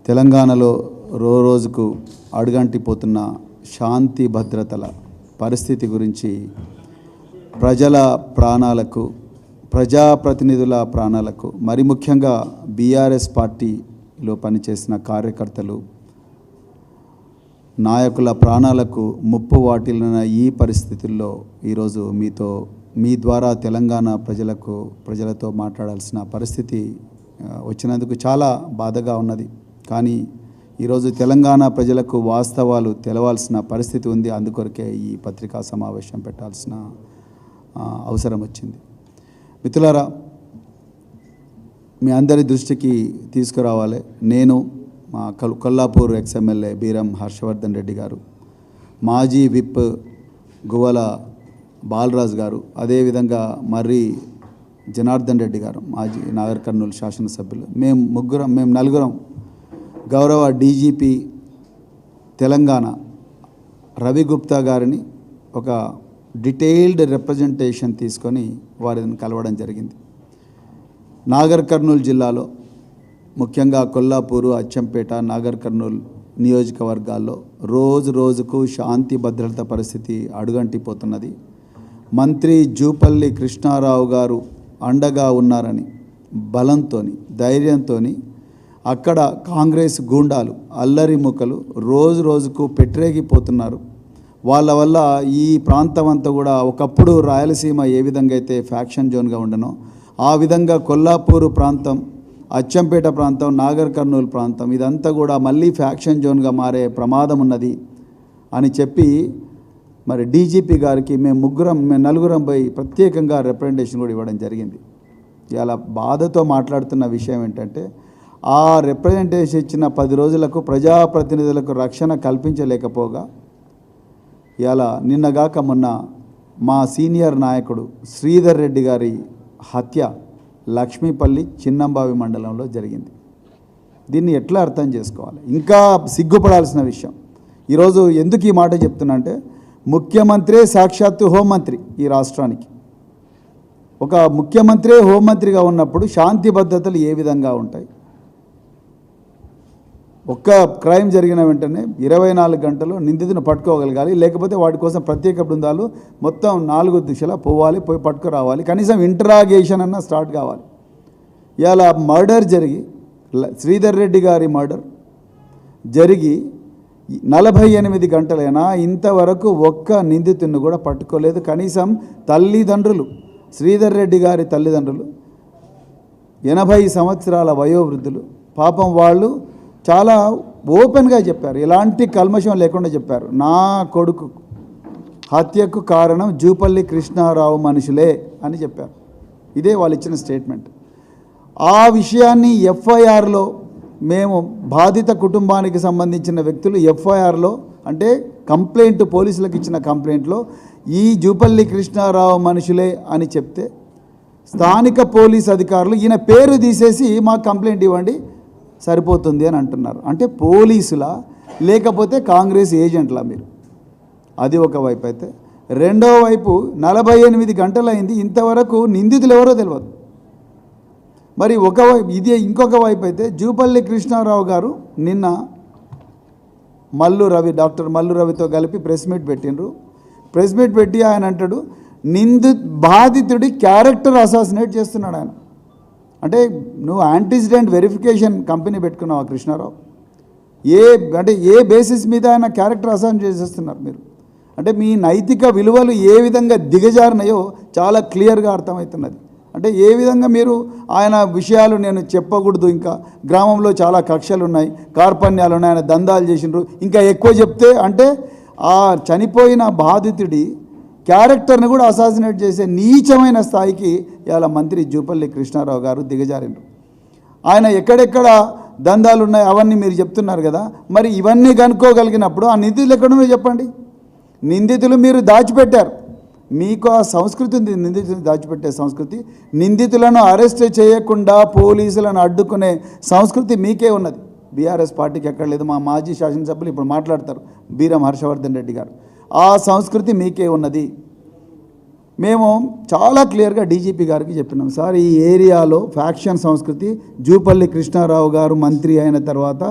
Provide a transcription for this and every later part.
తెలంగాణలో రోజుకు అడుగంటిపోతున్న శాంతి భద్రతల పరిస్థితి గురించి ప్రజల ప్రాణాలకు, ప్రజాప్రతినిధుల ప్రాణాలకు, మరి ముఖ్యంగా బీఆర్ఎస్ పార్టీలో పనిచేసిన కార్యకర్తలు, నాయకుల ప్రాణాలకు ముప్పు వాటిల్లిన ఈ పరిస్థితుల్లో ఈరోజు మీ ద్వారా తెలంగాణ ప్రజలతో మాట్లాడాల్సిన పరిస్థితి వచ్చినందుకు చాలా బాధగా ఉన్నది. కానీ ఈరోజు తెలంగాణ ప్రజలకు వాస్తవాలు తెలవాల్సిన పరిస్థితి ఉంది. అందుకొరకే ఈ పత్రికా సమావేశం పెట్టాల్సిన అవసరం వచ్చింది. మిత్రులారా, మీ అందరి దృష్టికి తీసుకురావాలి. నేను మా కొల్లాపూర్ ఎక్స్ఎమ్మెల్యే బీరం హర్షవర్ధన్ రెడ్డి గారు, మాజీ విప్ గువ్వల బాలరాజు గారు, అదేవిధంగా మర్రి జనార్దన్ రెడ్డి గారు, మాజీ నాగర్ కర్నూలు శాసనసభ్యులు, మేము నలుగురం గౌరవ డీజీపీ తెలంగాణ రవి గుప్తా గారిని ఒక డీటెయిల్డ్ రిప్రజెంటేషన్ తీసుకొని వారిని కలవడం జరిగింది. నాగర్ కర్నూలు జిల్లాలో ముఖ్యంగా కొల్లాపూరు, అచ్చంపేట, నాగర్ కర్నూలు నియోజకవర్గాల్లో రోజుకు శాంతి భద్రత పరిస్థితి అడుగంటిపోతున్నది. మంత్రి జూపల్లి కృష్ణారావు గారు అండగా ఉన్నారని బలంతో, ధైర్యంతో అక్కడ కాంగ్రెస్ గూండాలు, అల్లరి ముక్కలు రోజుకు పెట్టరేగిపోతున్నారు. వాళ్ళ వల్ల ఈ ప్రాంతం అంతా కూడా ఒకప్పుడు రాయలసీమ ఏ విధంగా అయితే ఫ్యాక్షన్ జోన్గా ఉండనో ఆ విధంగా కొల్లాపూరు ప్రాంతం, అచ్చంపేట ప్రాంతం, నాగర్ కర్నూలు ప్రాంతం ఇదంతా కూడా మళ్ళీ ఫ్యాక్షన్ జోన్గా మారే ప్రమాదం ఉన్నది అని చెప్పి మరి డీజీపీ గారికి మేము నలుగురం పోయి ప్రత్యేకంగా రిప్రజెంటేషన్ కూడా ఇవ్వడం జరిగింది. ఇలా బాధతో మాట్లాడుతున్న విషయం ఏంటంటే, ఆ రిప్రజెంటేషన్ ఇచ్చిన 10 రోజులకు ప్రజాప్రతినిధులకు రక్షణ కల్పించలేకపోగా ఇలా నిన్నగాక మొన్న మా సీనియర్ నాయకుడు శ్రీధర్ రెడ్డి గారి హత్య లక్ష్మీపల్లి చిన్నంబావి మండలంలో జరిగింది. దీన్ని ఎట్లా అర్థం చేసుకోవాలి? ఇంకా సిగ్గుపడాల్సిన విషయం. ఈరోజు ఎందుకు ఈ మాట చెప్తున్నా అంటే, ముఖ్యమంత్రే సాక్షాత్తు హోంమంత్రి ఈ రాష్ట్రానికి. ఒక ముఖ్యమంత్రే హోంమంత్రిగా ఉన్నప్పుడు శాంతి భద్రతలు ఏ విధంగా ఉంటాయి? ఒక్క క్రైమ్ జరిగిన వెంటనే 24 గంటలు నిందితుని పట్టుకోగలగాలి. లేకపోతే వాటి కోసం ప్రత్యేక బృందాలు మొత్తం 4 దిశలా పోవాలి, పోయి పట్టుకురావాలి. కనీసం ఇంటరాగేషన్ అన్న స్టార్ట్ కావాలి. ఇలా మర్డర్ జరిగి, శ్రీధర్ రెడ్డి గారి మర్డర్ జరిగి 48 గంటలైనా ఇంతవరకు ఒక్క నిందితుడిని కూడా పట్టుకోలేదు. కనీసం తల్లిదండ్రులు, శ్రీధర్ రెడ్డి గారి తల్లిదండ్రులు 80 సంవత్సరాల వయోవృద్ధులు, పాపం వాళ్ళు చాలా ఓపెన్గా చెప్పారు, ఎలాంటి కల్మషం లేకుండా చెప్పారు. నా కొడుకు హత్యకు కారణం జూపల్లి కృష్ణారావు మనుషులే అని చెప్పారు. ఇదే వాళ్ళు ఇచ్చిన స్టేట్మెంట్. ఆ విషయాన్ని ఎఫ్ఐఆర్లో, మేము బాధిత కుటుంబానికి సంబంధించిన వ్యక్తులు ఎఫ్ఐఆర్లో, అంటే కంప్లైంట్, పోలీసులకు ఇచ్చిన కంప్లైంట్లో ఈ జూపల్లి కృష్ణారావు మనుషులే అని చెప్తే స్థానిక పోలీస్ అధికారులు ఈయన పేరు తీసేసి మాకు కంప్లైంట్ ఇవ్వండి సరిపోతుంది అని అంటున్నారు. అంటే పోలీసులా లేకపోతే కాంగ్రెస్ ఏజెంట్లా మీరు? అది ఒకవైపు అయితే, రెండో వైపు 48 గంటలైంది, ఇంతవరకు నిందితులు ఎవరో తెలియదు. మరి ఇది ఇంకొక వైపు అయితే, జూపల్లి కృష్ణారావు గారు నిన్న డాక్టర్ మల్లు రవితో కలిపి ప్రెస్ మీట్ పెట్టిండ్రు. ప్రెస్ మీట్ పెట్టి ఆయన అంటాడు, బాధితుడి క్యారెక్టర్ అసాసినేట్ చేస్తున్నాడు ఆయన. అంటే నువ్వు యాంటిసిడెంట్ వెరిఫికేషన్ కంపెనీ పెట్టుకున్నావా కృష్ణారావు? ఏ బేసిస్ మీద ఆయన క్యారెక్టర్ అసాసినేట్ చేసేస్తున్నారు మీరు? అంటే మీ నైతిక విలువలు ఏ విధంగా దిగజారినాయో చాలా క్లియర్గా అర్థమవుతున్నది. అంటే ఏ విధంగా మీరు ఆయన విషయాలు నేను చెప్పకూడదు, ఇంకా గ్రామంలో చాలా కక్షలు ఉన్నాయి, కార్పణ్యాలు ఉన్నాయి, ఆయన దందాలు చేసిండ్రు, ఇంకా ఎక్కువ చెప్తే అంటే ఆ చనిపోయిన బాధితుడి క్యారెక్టర్ని కూడా అసాసినేట్ చేసే నీచమైన స్థాయికి ఇవాళ మంత్రి జూపల్లి కృష్ణారావు గారు దిగజారిండ్రు. ఆయన ఎక్కడెక్కడ దందాలు ఉన్నాయి అవన్నీ మీరు చెప్తున్నారు కదా, మరి ఇవన్నీ కనుక్కోగలిగినప్పుడు ఆ నిందితులు ఎక్కడున్నాయో చెప్పండి. నిందితులు మీరు దాచిపెట్టారు. మీకు ఆ సంస్కృతి ఉంది, నిందితులను దాచిపెట్టే సంస్కృతి. నిందితులను అరెస్ట్ చేయకుండా పోలీసులను అడ్డుకునే సంస్కృతి మీకే ఉన్నది. బీఆర్ఎస్ పార్టీకి ఎక్కడ లేదు. మా మాజీ శాసనసభ్యులు ఇప్పుడు మాట్లాడతారు, బీరం హర్షవర్ధన్ రెడ్డి గారు. ఆ సంస్కృతి మీకే ఉన్నది. మేము చాలా క్లియర్గా డీజీపీ గారికి చెప్పినాం, సార్ ఈ ఏరియాలో ఫ్యాక్షన్ సంస్కృతి జూపల్లి కృష్ణారావు గారు మంత్రి అయిన తర్వాత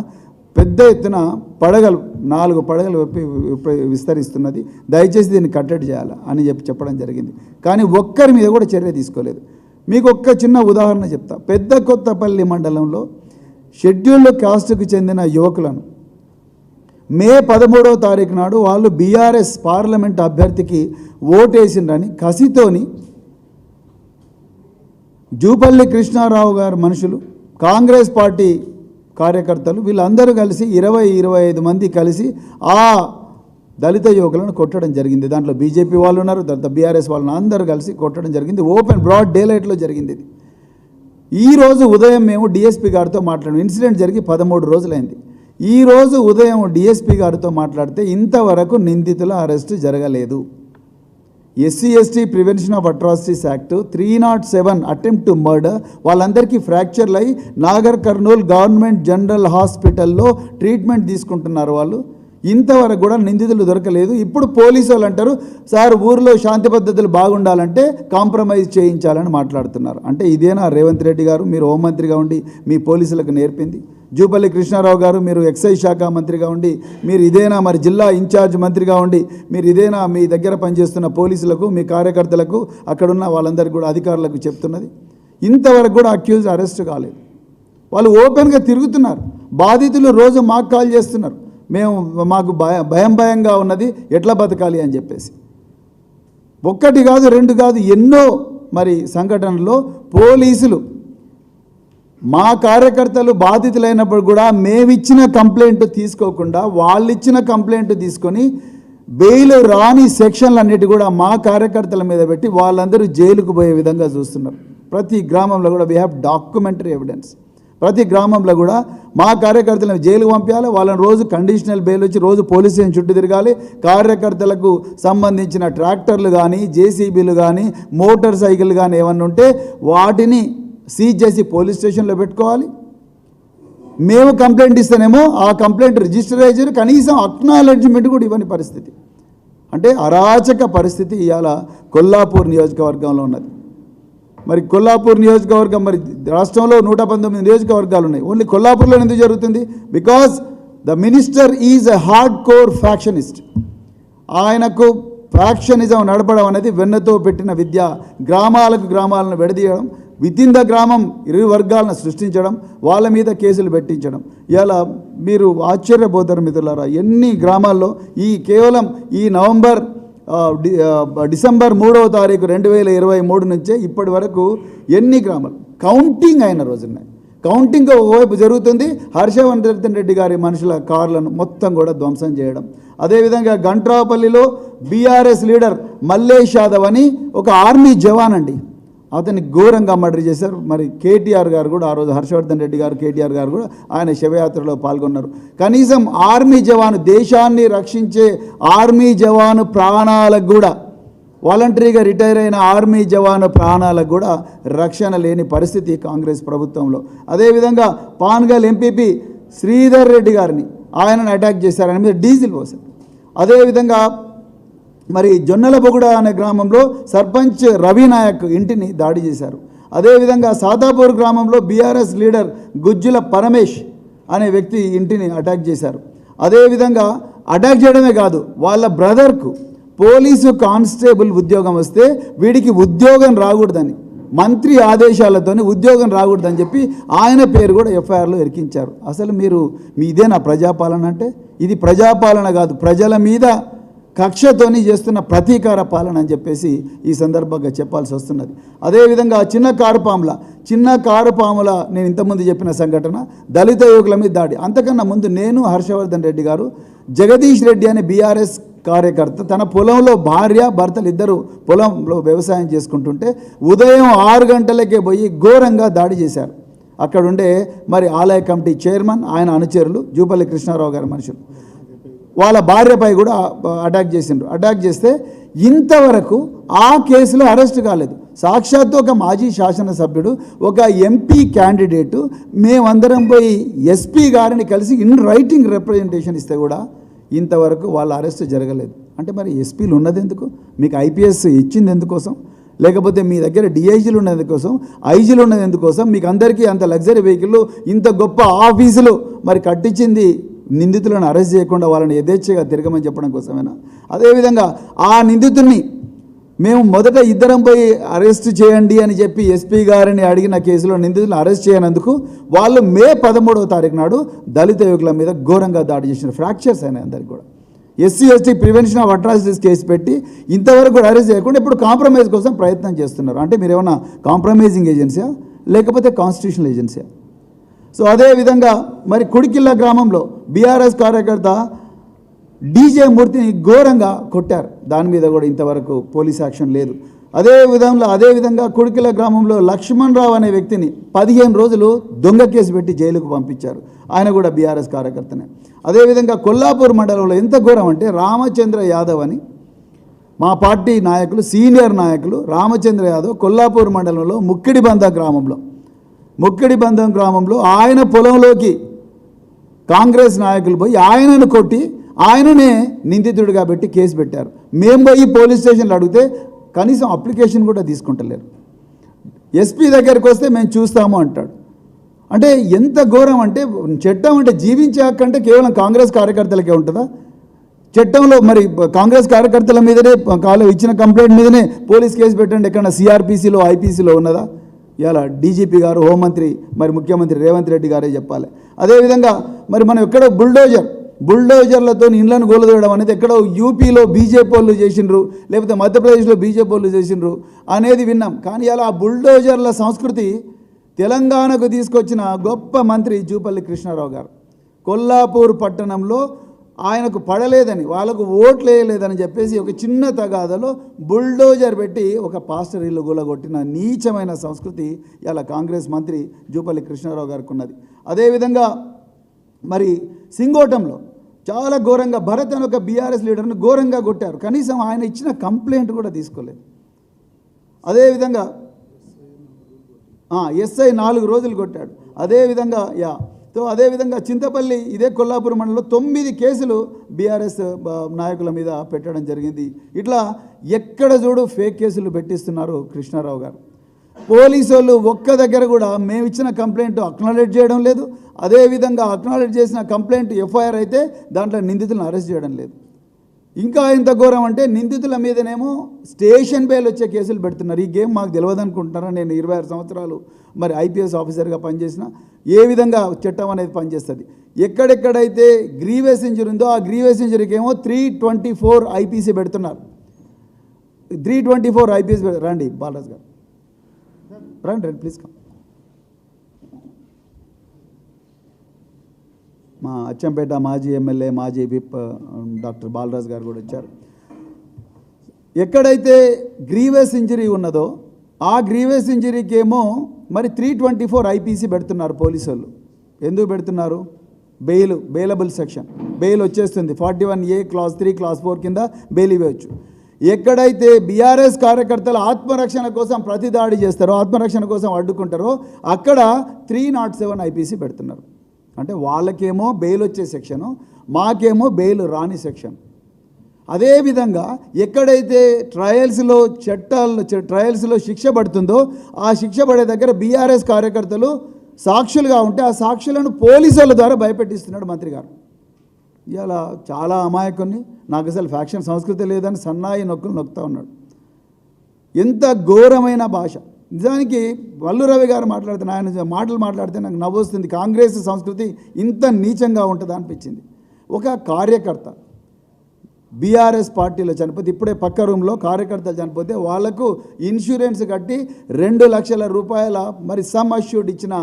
పెద్ద ఎత్తున పడగలు 4 పడగలు విస్తరిస్తున్నది, దయచేసి దీన్ని కట్టడి చేయాలి అని చెప్పడం జరిగింది. కానీ ఒక్కరి మీద కూడా చర్య తీసుకోలేదు. మీకు ఒక్క చిన్న ఉదాహరణ చెప్తా. పెద్ద కొత్తపల్లి మండలంలో షెడ్యూల్డ్ కాస్ట్కు చెందిన యువకులను మే 13వ తారీఖు నాడు వాళ్ళు బీఆర్ఎస్ పార్లమెంట్ అభ్యర్థికి ఓటేసిండ్రని కసితోని జూపల్లి కృష్ణారావు గారు మనుషులు, కాంగ్రెస్ పార్టీ కార్యకర్తలు వీళ్ళందరూ కలిసి 20-25 మంది కలిసి ఆ దళిత యువకులను కొట్టడం జరిగింది. దాంట్లో బీజేపీ వాళ్ళు ఉన్నారు, తర్వాత బీఆర్ఎస్ వాళ్ళని అందరూ కలిసి కొట్టడం జరిగింది. ఓపెన్ బ్రాడ్ డే లైట్లో జరిగింది ఇది. ఈరోజు ఉదయం మేము డిఎస్పీ గారితో మాట్లాడాము. ఇన్సిడెంట్ జరిగి 13 రోజులైంది. ఈరోజు ఉదయం డిఎస్పీ గారితో మాట్లాడితే ఇంతవరకు నిందితుల అరెస్టు జరగలేదు. SC/ST prevention of atrocities act 307 attempt to murder, వాళ్ళందరికీ ఫ్రాక్చర్లు అయ్యి నాగర్ కర్నూల్ గవర్నమెంట్ జనరల్ హాస్పిటల్లో ట్రీట్మెంట్ తీసుకుంటున్నారు వాళ్ళు. ఇంతవరకు కూడా నిందితులు దొరకలేదు. ఇప్పుడు పోలీసు వాళ్ళు అంటారు, సార్ ఊరిలో శాంతి పద్ధతులు బాగుండాలంటే కాంప్రమైజ్ చేయించాలని మాట్లాడుతున్నారు. అంటే ఇదేనా రేవంత్ రెడ్డి గారు మీరు హోంమంత్రిగా ఉండి మీ పోలీసులకు నేర్పింది? జూపల్లి కృష్ణారావు గారు మీరు ఎక్సైజ్ శాఖ మంత్రిగా ఉండి మీరు ఇదేనా, మరి జిల్లా ఇన్ఛార్జ్ మంత్రిగా ఉండి మీరు ఇదేనా మీ దగ్గర పనిచేస్తున్న పోలీసులకు మీ కార్యకర్తలకు అక్కడున్న వాళ్ళందరికీ కూడా అధికారులకు చెప్తున్నది? ఇంతవరకు కూడా అక్యూజ్ అరెస్ట్ కాలేదు. వాళ్ళు ఓపెన్గా తిరుగుతున్నారు. బాధితులు రోజు మాకు కాల్ చేస్తున్నారు, మాకు భయంగా ఉన్నది, ఎట్లా బతకాలి అని చెప్పేసి. 1 కాదు 2 కాదు ఎన్నో మరి సంఘటనలో పోలీసులు మా కార్యకర్తలు బాధితులైనప్పుడు కూడా మేమిచ్చిన కంప్లైంట్ తీసుకోకుండా వాళ్ళు ఇచ్చిన కంప్లైంట్ తీసుకొని బెయిల్ రాని సెక్షన్లన్నిటి కూడా మా కార్యకర్తల మీద పెట్టి వాళ్ళందరూ జైలుకు పోయే విధంగా చూస్తున్నారు. ప్రతి గ్రామంలో కూడా వీ హ్యావ్ డాక్యుమెంటరీ ఎవిడెన్స్. ప్రతి గ్రామంలో కూడా మా కార్యకర్తలను జైలుకు పంపించాలి, వాళ్ళని రోజు కండిషనల్ బెయిల్ వచ్చి రోజు పోలీస్ స్టేషన్ చుట్టూ తిరగాలి. కార్యకర్తలకు సంబంధించిన ట్రాక్టర్లు కానీ జేసీబీలు కానీ మోటార్ సైకిల్ కానీ ఏమన్నా ఉంటే వాటిని సీజ్ చేసి పోలీస్ స్టేషన్లో పెట్టుకోవాలి. మేము కంప్లైంట్ ఇస్తేనేమో ఆ కంప్లైంట్ రిజిస్టర్ అయ్యారు, కనీసం అక్నాలెడ్జ్మెంట్ కూడా ఇవ్వని పరిస్థితి. అంటే అరాచక పరిస్థితి ఇవాళ కొల్లాపూర్ నియోజకవర్గంలో ఉన్నది. మరి కొల్లాపూర్ నియోజకవర్గం, మరి రాష్ట్రంలో 119 నియోజకవర్గాలు ఉన్నాయి, ఓన్లీ కొల్లాపూర్లో ఎందుకు జరుగుతుంది? Because the minister is a hard core factionist. ఆయనకు ఫ్యాక్షనిజం నడపడం అనేది వెన్నతో పెట్టిన విద్య. గ్రామాలను విడదీయడం, వితిన్ ద గ్రామం 2 వర్గాలను సృష్టించడం, వాళ్ళ మీద కేసులు పెట్టించడం. ఇలా మీరు ఆశ్చర్యపోతారు మిత్రులారా, ఎన్ని గ్రామాల్లో కేవలం ఈ డిసెంబర్ 3వ తారీఖు 2023 నుంచే ఇప్పటి వరకు ఎన్ని గ్రామాలు కౌంటింగ్ అయిన రోజున్నాయి. కౌంటింగ్ ఒకవైపు జరుగుతుంది, హర్షవర్ధన్ రెడ్డి గారి మనుషుల కార్లను మొత్తం కూడా ధ్వంసం చేయడం. అదేవిధంగా గంట్రాపల్లిలో బీఆర్ఎస్ లీడర్ మల్లేష్ యాదవ్ అని ఒక ఆర్మీ జవాన్ అండి, అతన్ని ఘోరంగా మర్డర్ చేశారు. మరి కేటీఆర్ గారు కూడా ఆ రోజు హర్షవర్ధన్ రెడ్డి గారు కేటీఆర్ గారు కూడా ఆయన శవయాత్రలో పాల్గొన్నారు. కనీసం ఆర్మీ జవాను, దేశాన్ని రక్షించే ఆర్మీ జవాను ప్రాణాలకు కూడా, వాలంటరీగా రిటైర్ అయిన ఆర్మీ జవాను ప్రాణాలకు కూడా రక్షణ లేని పరిస్థితి కాంగ్రెస్ ప్రభుత్వంలో. అదేవిధంగా పాన్గల్ ఎంపీపీ శ్రీధర్ రెడ్డి గారిని ఆయనను అటాక్ చేశారు, ఆయన మీద డీజిల్ పోశారు. అదేవిధంగా మరి జొన్నలబొగుడ అనే గ్రామంలో సర్పంచ్ రవినాయక్ ఇంటిని దాడి చేశారు. అదేవిధంగా సాదాపూర్ గ్రామంలో బీఆర్ఎస్ లీడర్ గుజ్జుల పరమేష్ అనే వ్యక్తి ఇంటిని అటాక్ చేశారు. అదేవిధంగా అటాక్ చేయడమే కాదు, వాళ్ళ బ్రదర్కు పోలీసు కానిస్టేబుల్ ఉద్యోగం వస్తే వీడికి ఉద్యోగం రాకూడదని, మంత్రి ఆదేశాలతోని ఉద్యోగం రాకూడదని చెప్పి ఆయన పేరు కూడా ఎఫ్ఐఆర్లో ఇరికించారు. అసలు ఇదేనా ప్రజాపాలన అంటే? ఇది ప్రజాపాలన కాదు, ప్రజల మీద కక్షతోని చేస్తున్న ప్రతీకార పాలన అని చెప్పేసి ఈ సందర్భంగా చెప్పాల్సి వస్తున్నది. అదేవిధంగా చిన్న కారుపాముల నేను ఇంతకుముందు చెప్పిన సంఘటన, దళిత యువకుల మీద దాడి. అంతకన్నా ముందు నేను హర్షవర్ధన్ రెడ్డి గారు, జగదీష్ రెడ్డి అనే బీఆర్ఎస్ కార్యకర్త తన పొలంలో భార్య భర్తలు ఇద్దరు పొలంలో వ్యవసాయం చేసుకుంటుంటే ఉదయం 6 గంటలకే పోయి ఘోరంగా దాడి చేశారు. అక్కడుండే మరి ఆలయ కమిటీ చైర్మన్, ఆయన అనుచరులు, జూపల్లి కృష్ణారావు గారి మనుషులు వాళ్ళ భార్యపై కూడా అటాక్ చేసిండ్రు. అటాక్ చేస్తే ఇంతవరకు ఆ కేసులో అరెస్ట్ కాలేదు. సాక్షాత్తు ఒక మాజీ శాసనసభ్యుడు, ఒక ఎంపీ క్యాండిడేటు, మేమందరం పోయి ఎస్పీ గారిని కలిసి ఇన్ రైటింగ్ రిప్రజెంటేషన్ ఇస్తే కూడా ఇంతవరకు వాళ్ళ అరెస్ట్ జరగలేదు. అంటే మరి ఎస్పీలు ఉన్నది ఎందుకు? మీకు ఐపీఎస్ ఇచ్చింది ఎందుకోసం? లేకపోతే మీ దగ్గర డిఐజీలు ఉన్నది ఎందుకోసం? ఐజీలు ఉన్నది ఎందుకోసం? మీకు అందరికీ అంత లగ్జరీ వెహికల్, ఇంత గొప్ప ఆఫీసులు మరి కట్టించింది నిందితులను అరెస్ట్ చేయకుండా వాళ్ళని యథేచ్ఛగా తిరగమని చెప్పడం కోసమేనా? అదేవిధంగా ఆ నిందితుడిని మేము మొదట ఇద్దరం పోయి అరెస్ట్ చేయండి అని చెప్పి ఎస్పీ గారిని అడిగిన కేసులో నిందితులను అరెస్ట్ చేయనందుకు వాళ్ళు మే 13వ తారీఖు నాడు దళిత యువకుల మీద ఘోరంగా దాడి చేసిన ఫ్రాక్చర్స్ అయినాయి అందరికి కూడా. SC ST prevention of atrocities case పెట్టి ఇంతవరకు కూడా అరెస్ట్ చేయకుండా ఇప్పుడు కాంప్రమైజ్ కోసం ప్రయత్నం చేస్తున్నారు. అంటే మీరు ఏమన్నా కాంప్రమైజింగ్ ఏజెన్సీయా లేకపోతే కాన్స్టిట్యూషనల్ ఏజెన్సీయా? సో అదేవిధంగా మరి కుడికిల్ల గ్రామంలో బీఆర్ఎస్ కార్యకర్త డీజే మూర్తిని ఘోరంగా కొట్టారు. దాని మీద కూడా ఇంతవరకు పోలీస్ యాక్షన్ లేదు. అదేవిధంగా కుడికిల్ల గ్రామంలో లక్ష్మణ్ రావు అనే వ్యక్తిని 15 రోజులు దొంగ కేసు పెట్టి జైలుకు పంపించారు. ఆయన కూడా బీఆర్ఎస్ కార్యకర్తనే. అదేవిధంగా కొల్లాపూర్ మండలంలో ఎంత ఘోరం అంటే రామచంద్ర యాదవ్ అని మా పార్టీ నాయకులు, సీనియర్ నాయకులు రామచంద్ర యాదవ్ కొల్లాపూర్ మండలంలో ముక్కిడిబంధం గ్రామంలో ఆయన పొలంలోకి కాంగ్రెస్ నాయకులు పోయి ఆయనను కొట్టి ఆయననే నిందితుడిగా పెట్టి కేసు పెట్టారు. మేము పోయి పోలీస్ స్టేషన్లో అడిగితే కనీసం అప్లికేషన్ కూడా తీసుకుంటలేరు. ఎస్పీ దగ్గరికి వస్తే మేము చూస్తాము అంటాడు. అంటే ఎంత ఘోరం అంటే, చట్టం అంటే జీవించే హక్కు అంటే కేవలం కాంగ్రెస్ కార్యకర్తలకే ఉంటుందా? చట్టంలో మరి కాంగ్రెస్ కార్యకర్తల మీదనే ఇచ్చిన కంప్లైంట్ మీదనే పోలీస్ కేసు పెట్టండి ఎక్కడ సిఆర్పిసిలో ఐపీసీలో ఉన్నదా? ఇలా డీజీపీ గారు, హోంమంత్రి, మరి ముఖ్యమంత్రి రేవంత్ రెడ్డి గారే చెప్పాలి. అదేవిధంగా మరి మనం ఎక్కడో బుల్డోజర్లతో ఇండ్లను గోలదోయడం అనేది ఎక్కడో యూపీలో బీజేపీ వాళ్ళు చేసిండ్రు, లేకపోతే మధ్యప్రదేశ్లో బీజేపీ వాళ్ళు చేసిండ్రు అనేది విన్నాం. కానీ అలా ఆ బుల్డోజర్ల సంస్కృతి తెలంగాణకు తీసుకొచ్చిన గొప్ప మంత్రి జూపల్లి కృష్ణారావు గారు కొల్లాపూర్ పట్టణంలో ఆయనకు పడలేదని, వాళ్ళకు ఓట్లు వేయలేదని చెప్పేసి ఒక చిన్న తగాదలో బుల్డోజర్ పెట్టి ఒక పాస్టర్ ఇల్లు గులగొట్టిన నీచమైన సంస్కృతి ఇలా కాంగ్రెస్ మంత్రి జూపల్లి కృష్ణారావు గారికి ఉన్నది. అదేవిధంగా మరి సింగోటంలో చాలా ఘోరంగా భరత్ అని ఒక బీఆర్ఎస్ లీడర్ను ఘోరంగా కొట్టారు. కనీసం ఆయన ఇచ్చిన కంప్లైంట్ కూడా తీసుకోలేదు. అదేవిధంగా ఎస్ఐ 4 రోజులు కొట్టాడు. అదేవిధంగా చింతపల్లి ఇదే కొల్లాపూర్ మండలంలో 9 కేసులు బీఆర్ఎస్ నాయకుల మీద పెట్టడం జరిగింది. ఇట్లా ఎక్కడ చూడు ఫేక్ కేసులు పెట్టిస్తున్నారు కృష్ణారావు గారు. పోలీసు వాళ్ళు ఒక్క దగ్గర కూడా మేము ఇచ్చిన కంప్లైంట్ అక్నాలెడ్జ్ చేయడం లేదు. అదేవిధంగా అక్నాలెడ్జ్ చేసిన కంప్లైంట్ ఎఫ్ఐఆర్ అయితే దాంట్లో నిందితులను అరెస్ట్ చేయడం లేదు. ఇంకా ఎంత ఘోరం అంటే నిందితుల మీదనేమో స్టేషన్ బెయిల్ వచ్చే కేసులు పెడుతున్నారు. ఈ గేమ్ మాకు తెలియదు అనుకుంటున్నారా? నేను 26 సంవత్సరాలు మరి ఐపీఎస్ ఆఫీసర్గా పనిచేసిన ఏ విధంగా చట్టం అనేది పనిచేస్తుంది. ఎక్కడెక్కడైతే గ్రీవియస్ ఇంజరీ ఉందో ఆ గ్రీవియస్ ఇంజరీకి ఏమో 324 ఐపీసీ పెడుతున్నారు. 324 ఐపీసీ రండి బాలరాజ్ గారు, రండి ప్లీజ్ కమ్. మా అచ్చంపేట మాజీ ఎమ్మెల్యే, మాజీ విప్ డాక్టర్ బాలరాజ్ గారు కూడా వచ్చారు. ఎక్కడైతే గ్రీవియస్ ఇంజరీ ఉన్నదో ఆ గ్రీవియస్ ఇంజరీకి ఏమో మరి 324 ఐపీసీ పెడుతున్నారు పోలీసు వాళ్ళు. ఎందుకు పెడుతున్నారు? బెయిలబుల్ సెక్షన్, బెయిల్ వచ్చేస్తుంది. 41A క్లాస్ 3 క్లాస్ 4 కింద బెయిల్ ఇవ్వచ్చు. ఎక్కడైతే బీఆర్ఎస్ కార్యకర్తలు ఆత్మరక్షణ కోసం ప్రతిదాడి చేస్తారో, ఆత్మరక్షణ కోసం అడ్డుకుంటారో అక్కడ 307 ఐపీసీ పెడుతున్నారు. అంటే వాళ్ళకేమో బెయిల్ వచ్చే సెక్షను, మాకేమో బెయిల్ రాని సెక్షన్. అదేవిధంగా ఎక్కడైతే ట్రయల్స్లో శిక్ష పడుతుందో ఆ శిక్ష పడే దగ్గర బీఆర్ఎస్ కార్యకర్తలు సాక్షులుగా ఉంటే ఆ సాక్షులను పోలీసుల ద్వారా భయపెట్టిస్తున్నాడు మంత్రి గారు. ఇలా చాలా అమాయకుని, నాకు అసలు ఫ్యాక్షన్ సంస్కృతి లేదని సన్నాయి నొక్కులు నొక్కుతూ ఉన్నాడు. ఎంత ఘోరమైన భాష. నిజానికి వల్లు రవి గారు మాట్లాడుతున్న ఆయన మాటలు మాట్లాడితే నాకు నవ్వొస్తుంది. కాంగ్రెస్ సంస్కృతి ఇంత నీచంగా ఉంటుందా అనిపించింది. ఒక కార్యకర్త బీఆర్ఎస్ పార్టీలో చనిపోతే, ఇప్పుడే పక్క రూమ్లో కార్యకర్తలు చనిపోతే వాళ్లకు ఇన్సూరెన్స్ కట్టి 2 లక్షల రూపాయల మరి సమ్ అష్యూర్డ్ ఇచ్చిన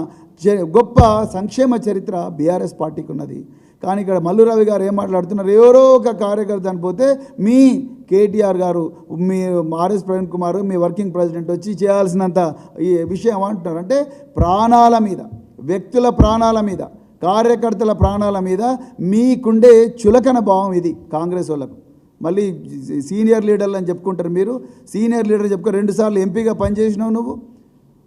గొప్ప సంక్షేమ చరిత్ర బీఆర్ఎస్ పార్టీకి ఉన్నది. కానీ ఇక్కడ మల్లురవి గారు ఏం మాట్లాడుతున్నారు? ఎవరో ఒక కార్యకర్త చనిపోతే మీ కేటీఆర్ గారు, మీ ఆర్ఎస్ ప్రవీణ్ కుమార్, మీ వర్కింగ్ ప్రెసిడెంట్ వచ్చి చేయాల్సినంత ఈ విషయం ఏమంటున్నారు అంటే ప్రాణాల మీద, వ్యక్తుల ప్రాణాల మీద, కార్యకర్తల ప్రాణాల మీద మీకుండే చులకన భావం ఇది కాంగ్రెస్ వాళ్ళకు. మళ్ళీ సీనియర్ లీడర్లు అని చెప్పుకుంటారు మీరు. సీనియర్ లీడర్ చెప్పుకో, 2 సార్లు ఎంపీగా పనిచేసినావు నువ్వు,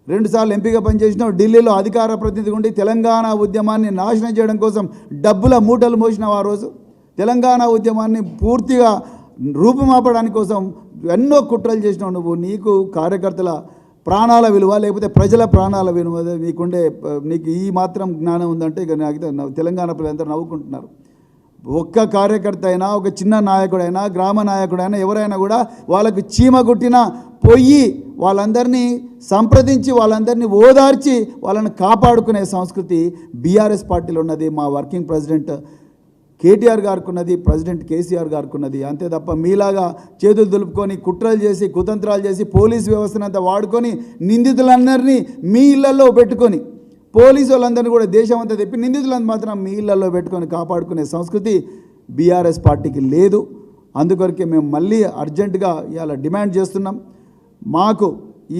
2 సార్లు ఎంపీగా పనిచేసినావు. ఢిల్లీలో అధికార ప్రతినిధి ఉండి తెలంగాణ ఉద్యమాన్ని నాశనం చేయడం కోసం డబ్బుల మూటలు మోసినావు. ఆ రోజు తెలంగాణ ఉద్యమాన్ని పూర్తిగా రూపుమాపడానికి కోసం ఎన్నో కుట్రలు చేసినావు నువ్వు. నీకు కార్యకర్తల ప్రాణాల విలువ లేకపోతే ప్రజల ప్రాణాల విలువ నీకు ఈ మాత్రం జ్ఞానం ఉందంటే ఇక నాకు తెలంగాణ ప్రజలందరూ నవ్వుకుంటున్నారు. ఒక్క కార్యకర్త అయినా, ఒక చిన్న నాయకుడైనా, గ్రామ నాయకుడైనా, ఎవరైనా కూడా వాళ్ళకు చీమ కుట్టిన పొయ్యి వాళ్ళందరినీ సంప్రదించి వాళ్ళందరినీ ఓదార్చి వాళ్ళని కాపాడుకునే సంస్కృతి బీఆర్ఎస్ పార్టీలో ఉన్నది. మా వర్కింగ్ ప్రెసిడెంట్ కేటీఆర్ గారికి ఉన్నది, ప్రెసిడెంట్ కేసీఆర్ గారికి ఉన్నది. అంతే తప్ప మీలాగా చేతులు దులుపుకొని కుట్రలు చేసి కుతంత్రాలు చేసి పోలీసు వ్యవస్థనంతా వాడుకొని నిందితులందరినీ మీ ఇళ్లలో పెట్టుకొని పోలీసు వాళ్ళందరినీ కూడా దేశం అంతా తెప్పి నిందితులంతా మాత్రం మీ ఇళ్లలో పెట్టుకొని కాపాడుకునే సంస్కృతి బీఆర్ఎస్ పార్టీకి లేదు. అందుకొరకే మేము మళ్ళీ అర్జెంటుగా ఇవాళ డిమాండ్ చేస్తున్నాం. మాకు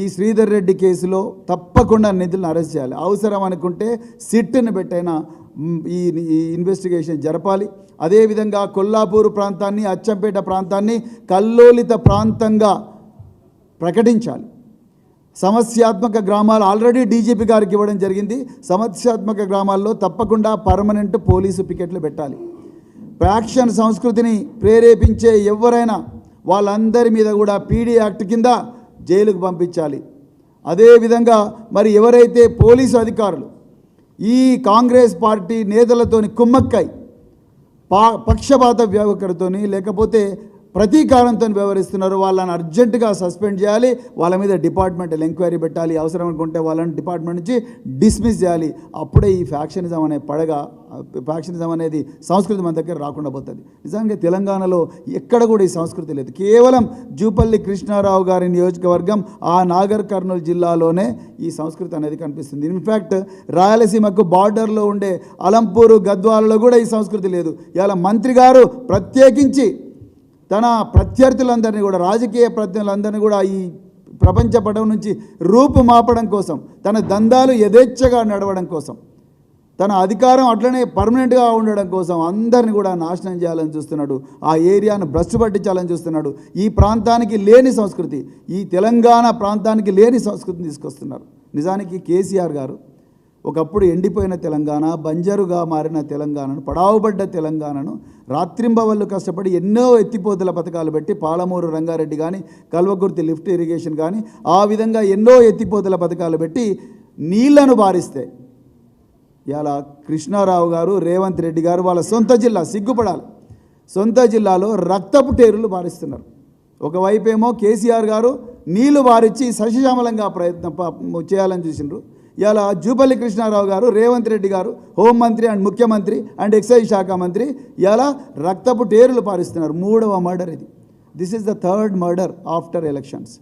ఈ శ్రీధర్ రెడ్డి కేసులో తప్పకుండా నిధులను అరెస్ట్ చేయాలి. అవసరం అనుకుంటే సిట్ని పెట్టైనా ఈ ఇన్వెస్టిగేషన్ జరపాలి. అదేవిధంగా కొల్లాపూర్ ప్రాంతాన్ని, అచ్చంపేట ప్రాంతాన్ని కల్లోలిత ప్రాంతంగా ప్రకటించాలి. సమస్యాత్మక గ్రామాలు ఆల్రెడీ డీజీపీ గారికి ఇవ్వడం జరిగింది. సమస్యాత్మక గ్రామాల్లో తప్పకుండా పర్మనెంట్ పోలీసు పికెట్లు పెట్టాలి. ఫ్యాక్షన్ సంస్కృతిని ప్రేరేపించే ఎవరైనా వాళ్ళందరి మీద కూడా పీడీ యాక్ట్ కింద జైలుకు పంపించాలి. అదేవిధంగా మరి ఎవరైతే పోలీసు అధికారులు ఈ కాంగ్రెస్ పార్టీ నేతలతోని కుమ్మక్కై పక్షపాత వ్యవహారంతోని లేకపోతే ప్రతీకారంతో వ్యవహరిస్తున్నారు, వాళ్ళని అర్జెంటుగా సస్పెండ్ చేయాలి. వాళ్ళ మీద డిపార్ట్మెంటల్ ఎంక్వైరీ పెట్టాలి. అవసరం అనుకుంటే వాళ్ళని డిపార్ట్మెంట్ నుంచి డిస్మిస్ చేయాలి. అప్పుడే ఈ ఫ్యాక్షనిజం అనే ఫ్యాక్షనిజం అనేది సంస్కృతి మన దగ్గర రాకుండా పోతుంది. నిజంగా తెలంగాణలో ఎక్కడ కూడా ఈ సంస్కృతి లేదు. కేవలం జూపల్లి కృష్ణారావు గారి నియోజకవర్గం ఆ నాగర్ కర్నూలు జిల్లాలోనే ఈ సంస్కృతి అనేది కనిపిస్తుంది. ఇన్ఫ్యాక్ట్ రాయలసీమకు బార్డర్లో ఉండే అలంపూరు, గద్వాలలో కూడా ఈ సంస్కృతి లేదు. ఇలా మంత్రి గారు ప్రత్యేకించి తన ప్రత్యర్థులందరినీ కూడా, రాజకీయ ప్రత్యర్థులందరినీ కూడా ఈ ప్రపంచ పటం నుంచి రూపుమాపడం కోసం, తన దందాలు యథేచ్ఛగా నడవడం కోసం, తన అధికారం అట్లనే పర్మనెంట్గా ఉండడం కోసం అందరిని కూడా నాశనం చేయాలని చూస్తున్నాడు. ఆ ఏరియాను భ్రష్టు పట్టించాలని చూస్తున్నాడు. ఈ ప్రాంతానికి లేని సంస్కృతి, ఈ తెలంగాణ ప్రాంతానికి లేని సంస్కృతిని తీసుకొస్తున్నారు. నిజానికి కేసీఆర్ గారు ఒకప్పుడు ఎండిపోయిన తెలంగాణ, బంజరుగా మారిన తెలంగాణను, పడావుబడ్డ తెలంగాణను రాత్రింబవళ్ళు కష్టపడి ఎన్నో ఎత్తిపోతల పథకాలు పెట్టి పాలమూరు రంగారెడ్డి కానీ, కల్వకుర్తి లిఫ్ట్ ఇరిగేషన్ కానీ, ఆ విధంగా ఎన్నో ఎత్తిపోతల పథకాలు పెట్టి నీళ్లను బారిస్తే ఇలా కృష్ణారావు గారు, రేవంత్ రెడ్డి గారు వాళ్ళ సొంత జిల్లా, సిగ్గుపడాలి, సొంత జిల్లాలో రక్తపు టేరులు బారిస్తున్నారు. ఒకవైపేమో కేసీఆర్ గారు నీళ్లు బారిచ్చి సశశ్యామలంగా ప్రయత్నం చేయాలని చూసినారు. ఇలా జూపల్లి కృష్ణారావు గారు, రేవంత్ రెడ్డి గారు హోంమంత్రి అండ్ ముఖ్యమంత్రి అండ్ ఎక్సైజ్ శాఖ మంత్రి ఇలా రక్తపు టేరులు పారిస్తున్నారు. 3వ మర్డర్ ఇది. This is the 3rd murder after elections.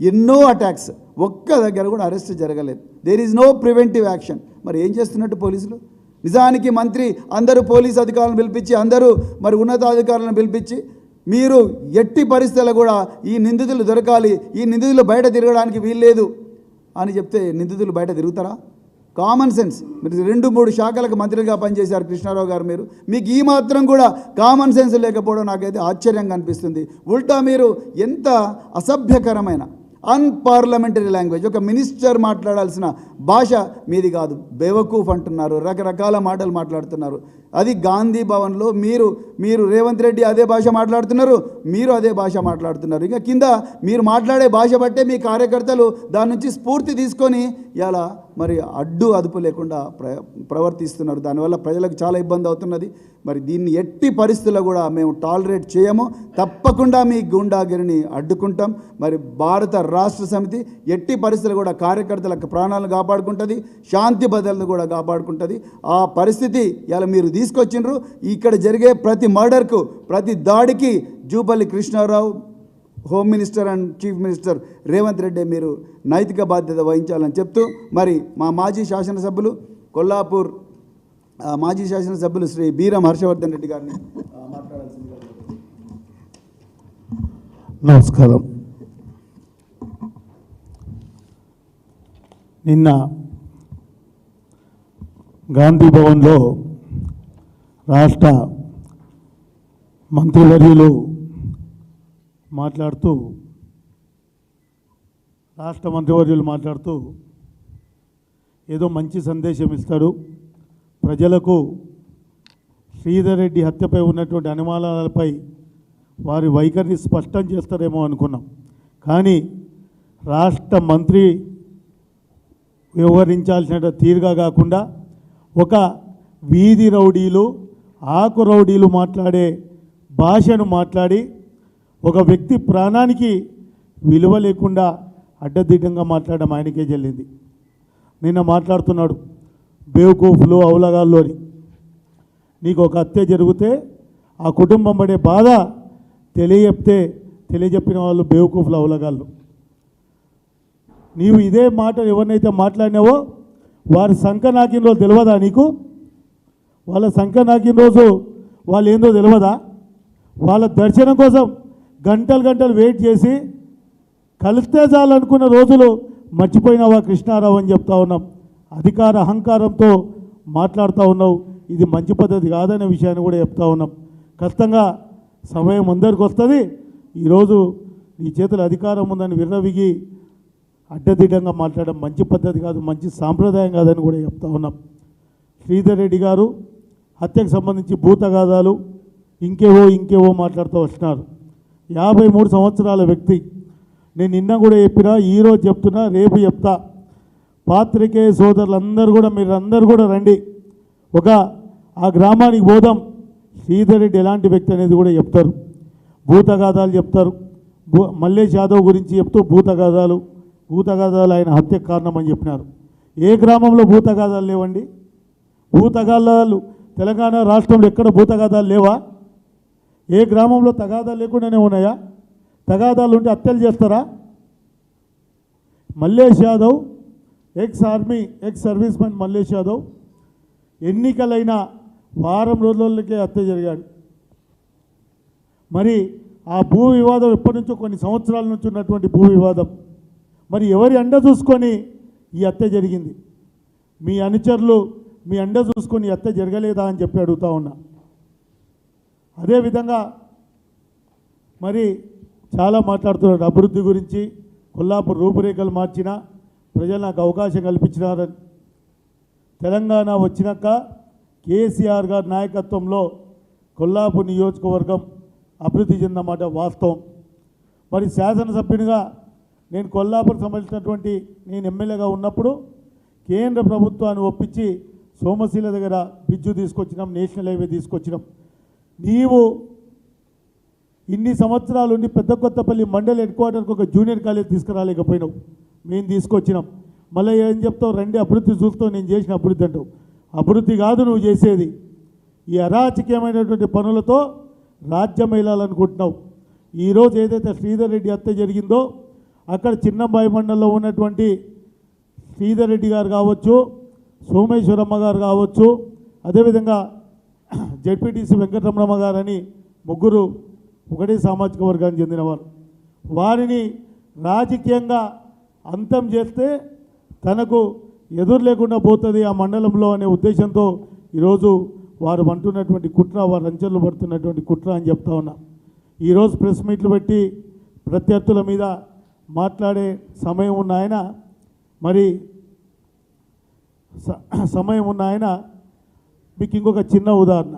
ఎన్నో అటాక్స్, ఒక్క దగ్గర కూడా అరెస్ట్ జరగలేదు. There is no preventive action. మరి ఏం చేస్తున్నట్టు పోలీసులు? నిజానికి మంత్రి అందరూ పోలీసు అధికారులను పిలిపించి, అందరూ మరి ఉన్నతాధికారులను పిలిపించి, మీరు ఎట్టి పరిస్థితుల్లో కూడా ఈ నిందితులు దొరకాలి, ఈ నిందితులు బయట తిరగడానికి వీల్లేదు అని చెప్తే నిందితులు బయట తిరుగుతారా? Common sense. మీరు 2-3 శాఖలకు మంత్రిగా పనిచేశారు కృష్ణారావు గారు. మీకు ఈ మాత్రం కూడా కామన్ సెన్స్ లేకపోవడం నాకైతే ఆశ్చర్యంగా అనిపిస్తుంది. ఉల్టా మీరు ఎంత అసభ్యకరమైన అన్పార్లమెంటరీ లాంగ్వేజ్, ఒక మినిస్టర్ మాట్లాడాల్సిన భాష మీది కాదు, బేవకూఫ్ అంటున్నారు, రకరకాల మాటలు మాట్లాడుతున్నారు. అది గాంధీ భవన్లో మీరు రేవంత్ రెడ్డి అదే భాష మాట్లాడుతున్నారు, మీరు అదే భాష మాట్లాడుతున్నారు. ఇంకా కింద మీరు మాట్లాడే భాష బట్టే మీ కార్యకర్తలు దాని నుంచి స్ఫూర్తి తీసుకొని ఇలా మరి అడ్డు అదుపు లేకుండా ప్రవర్తిస్తున్నారు. దానివల్ల ప్రజలకు చాలా ఇబ్బంది అవుతున్నది. మరి దీన్ని ఎట్టి పరిస్థితుల్లో కూడా మేము టాలరేట్ చేయము. తప్పకుండా మీ గూండాగిరిని అడ్డుకుంటాం. మరి భారత రాష్ట్ర సమితి ఎట్టి పరిస్థితులు కూడా కార్యకర్తలకు ప్రాణాలను కాపాడుకుంటుంది, శాంతి భద్రతను కూడా కాపాడుకుంటుంది. ఆ పరిస్థితి ఇలా మీరు తీసుకొచ్చిండ్రు. ఇక్కడ జరిగే ప్రతి మర్డర్కు, ప్రతి దాడికి Jupalli Krishna Rao, home minister and chief minister Revanth Reddy మీరు నైతిక బాధ్యత వహించాలని చెప్తూ, మరి మా మాజీ శాసనసభ్యులు కొల్లాపూర్ మాజీ శాసనసభ్యులు శ్రీ బీరం హర్షవర్ధన్ రెడ్డి గారిని మాట్లాడాల్సిందిగా. నమస్కారం. నిన్న గాంధీ భవన్లో రాష్ట్ర మంత్రివర్యులు మాట్లాడుతూ ఏదో మంచి సందేశం ఇస్తాడు, ప్రజలకు శ్రీధర్ రెడ్డి హత్యపై ఉన్నటువంటి అనుమానాలపై వారి వైఖరిని స్పష్టం చేస్తారేమో అనుకున్నాం. కానీ రాష్ట్ర మంత్రి వ్యవహరించాల్సిన తీరుగా కాకుండా ఒక వీధి రౌడీలు, ఆకు రౌడీలు మాట్లాడే భాషను మాట్లాడి ఒక వ్యక్తి ప్రాణానికి విలువ లేకుండా అడ్డదిడ్డంగా మాట్లాడడం ఆయనకే చెల్లింది. నిన్న మాట్లాడుతున్నాడు బేవకూఫ్లు, అవులగాళ్ళు అని. నీకు ఒక హత్య జరిగితే ఆ కుటుంబం పడే బాధ తెలియజెప్పిన వాళ్ళు బేవకూఫ్లు, అవులగాళ్ళు. నీవు ఇదే మాట ఎవరినైతే మాట్లాడినావో వారి సంఖ నాకిన రోజు తెలియదా నీకు? వాళ్ళ సంఖ నాకిన రోజు వాళ్ళు ఏందో తెలియదా? వాళ్ళ దర్శనం కోసం గంటలు వెయిట్ చేసి కలిస్తే చాలనుకున్న రోజులు మర్చిపోయినావా కృష్ణారావు అని చెప్తా ఉన్నాం. అధికార అహంకారంతో మాట్లాడుతూ ఉన్నావు. ఇది మంచి పద్ధతి కాదనే విషయాన్ని కూడా చెప్తా ఉన్నాం. ఖచ్చితంగా సమయం అందరికి వస్తుంది. ఈరోజు నీ చేతుల అధికారం ఉందని విర్రవిగి అడ్డదిడ్డంగా మాట్లాడడం మంచి పద్ధతి కాదు, మంచి సాంప్రదాయం కాదని కూడా చెప్తా ఉన్నాం. శ్రీధర్ రెడ్డి గారు హత్యకు సంబంధించి భూతగాథాలు ఇంకేవో మాట్లాడుతూ వస్తున్నారు. 53 సంవత్సరాల వ్యక్తి. నేను నిన్న కూడా చెప్పినా, ఈరోజు చెప్తున్నా, రేపు చెప్తా. పాత్రికేయ సోదరులందరూ కూడా మీరందరూ కూడా రండి, ఆ గ్రామానికి పోదాం. శ్రీధర్ రెడ్డి ఎలాంటి వ్యక్తి అనేది కూడా చెప్తారు, భూతగాథాలు చెప్తారు. మల్లేష్ యాదవ్ గురించి చెప్తూ భూతగాథాలు ఆయన హత్యకు కారణం అని చెప్పినారు. ఏ గ్రామంలో భూతగాథాలు లేవండి? భూతగాథాలు తెలంగాణ రాష్ట్రంలో ఎక్కడ భూతగాథాలు లేవా? ఏ గ్రామంలో తగాదాలు లేకుండానే ఉన్నాయా? తగాదాలు ఉంటే హత్యలు చేస్తారా? Mallesh Yadav, ex service man Mallesh Yadav ఎన్నికలైన వారం రోజులకే హత్య జరిగాడు. మరి ఆ భూ వివాదం ఎప్పటి నుంచో కొన్ని సంవత్సరాల నుంచి ఉన్నటువంటి భూ వివాదం. మరి ఎవరి అండ చూసుకొని ఈ హత్య జరిగింది? మీ అనుచరులు మీ అండ చూసుకొని హత్య జరగలేదా అని చెప్పి అడుగుతా ఉన్నా. అదేవిధంగా మరి చాలా మాట్లాడుతున్నాడు అభివృద్ధి గురించి. కొల్లాపూర్ రూపురేఖలు మార్చిన ప్రజలు నాకు అవకాశం కల్పించినారని. తెలంగాణ వచ్చినాక కేసీఆర్ గారి నాయకత్వంలో కొల్లాపూర్ నియోజకవర్గం అభివృద్ధి చెందన్నమాట వాస్తవం. మరి శాసనసభ్యునిగా నేను కొల్లాపూర్ సంబంధించినటువంటి నేను ఎమ్మెల్యేగా ఉన్నప్పుడు కేంద్ర ప్రభుత్వాన్ని ఒప్పించి సోమశీల దగ్గర బ్రిడ్జు తీసుకొచ్చినాం, నేషనల్ హైవే తీసుకొచ్చినాం. నీవు ఇన్ని సంవత్సరాలు ఉండి పెద్ద కొత్తపల్లి మండల్ హెడ్ క్వార్టర్కి ఒక జూనియర్ కాలేజ్ తీసుకురాలేకపోయినావు, మేము తీసుకొచ్చినాం. మళ్ళీ ఏం చెప్తావు? రండి అభివృద్ధి చూస్తావు, నేను చేసిన అభివృద్ధి అంటావు. అభివృద్ధి కాదు నువ్వు చేసేది. ఈ అరాచకమైనటువంటి పనులతో రాజ్యం వెళ్ళాలనుకుంటున్నావు. ఈరోజు ఏదైతే శ్రీధర్ రెడ్డి హత్య జరిగిందో అక్కడ చిన్నబాయి మండలంలో ఉన్నటువంటి శ్రీధర్ రెడ్డి గారు కావచ్చు, సోమేశ్వరమ్మ గారు కావచ్చు, అదేవిధంగా జెడ్పీటీసీ వెంకటరమణమ్మ గారు అని ముగ్గురు ఒకటే సామాజిక వర్గానికి చెందినవారు. వారిని రాజకీయంగా అంతం చేస్తే తనకు ఎదురు లేకుండా పోతుంది ఆ మండలంలో అనే ఉద్దేశంతో ఈరోజు వారు అంటున్నటువంటి కుట్ర, వారు అంచెలు పడుతున్నటువంటి కుట్ర అని చెప్తా ఉన్నా. ఈరోజు ప్రెస్ మీట్లు పెట్టి ప్రత్యర్థుల మీద మాట్లాడే సమయం ఉన్న ఆయన, మరి సమయం ఉన్న ఆయన మీకు ఇంకొక చిన్న ఉదాహరణ.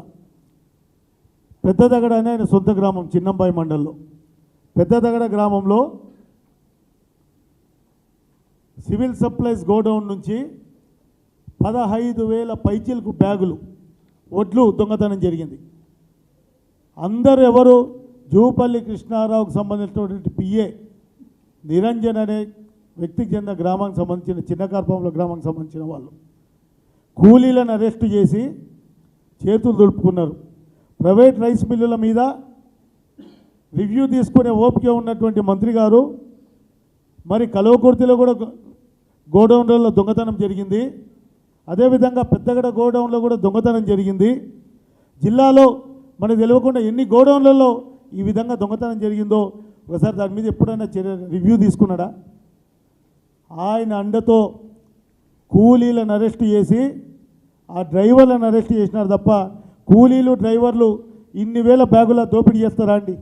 పెద్దదగడ అనే ఆయన సొంత గ్రామం చిన్నంబాయి మండలంలో. పెద్దదగడ గ్రామంలో సివిల్ సప్లైస్ గోడౌన్ నుంచి 15,000 పైచీలకు బ్యాగులు ఒడ్లు దొంగతనం జరిగింది. అందరూ ఎవరు? జూపల్లి కృష్ణారావుకు సంబంధించినటువంటి పిఏ నిరంజన్ అనే వ్యక్తికి చెందిన గ్రామానికి సంబంధించిన చిన్నకార్పంలో గ్రామానికి సంబంధించిన వాళ్ళు కూలీలను అరెస్టు చేసి చేతులు దులుపుకున్నారు. ప్రైవేట్ రైస్ మిల్లుల మీద రివ్యూ తీసుకునే ఓపిక ఉన్నటువంటి మంత్రి గారు మరి కలవకుర్తిలో కూడా గోడౌన్లలో దొంగతనం జరిగింది. అదేవిధంగా పెద్దగడ గోడౌన్లో కూడా దొంగతనం జరిగింది. జిల్లాలో మనకు తెలియకుండా ఎన్ని గోడౌన్లలో ఈ విధంగా దొంగతనం జరిగిందో ఒకసారి దాని మీద ఎప్పుడైనా రివ్యూ తీసుకున్నాడా? ఆయన అండతో కూలీలను అరెస్ట్ చేసి ఆ డ్రైవర్లను అరెస్ట్ చేసినారు తప్ప కూలీలు డ్రైవర్లు ఇన్ని వేల బ్యాగుల దోపిడీ చేస్తారా అండి?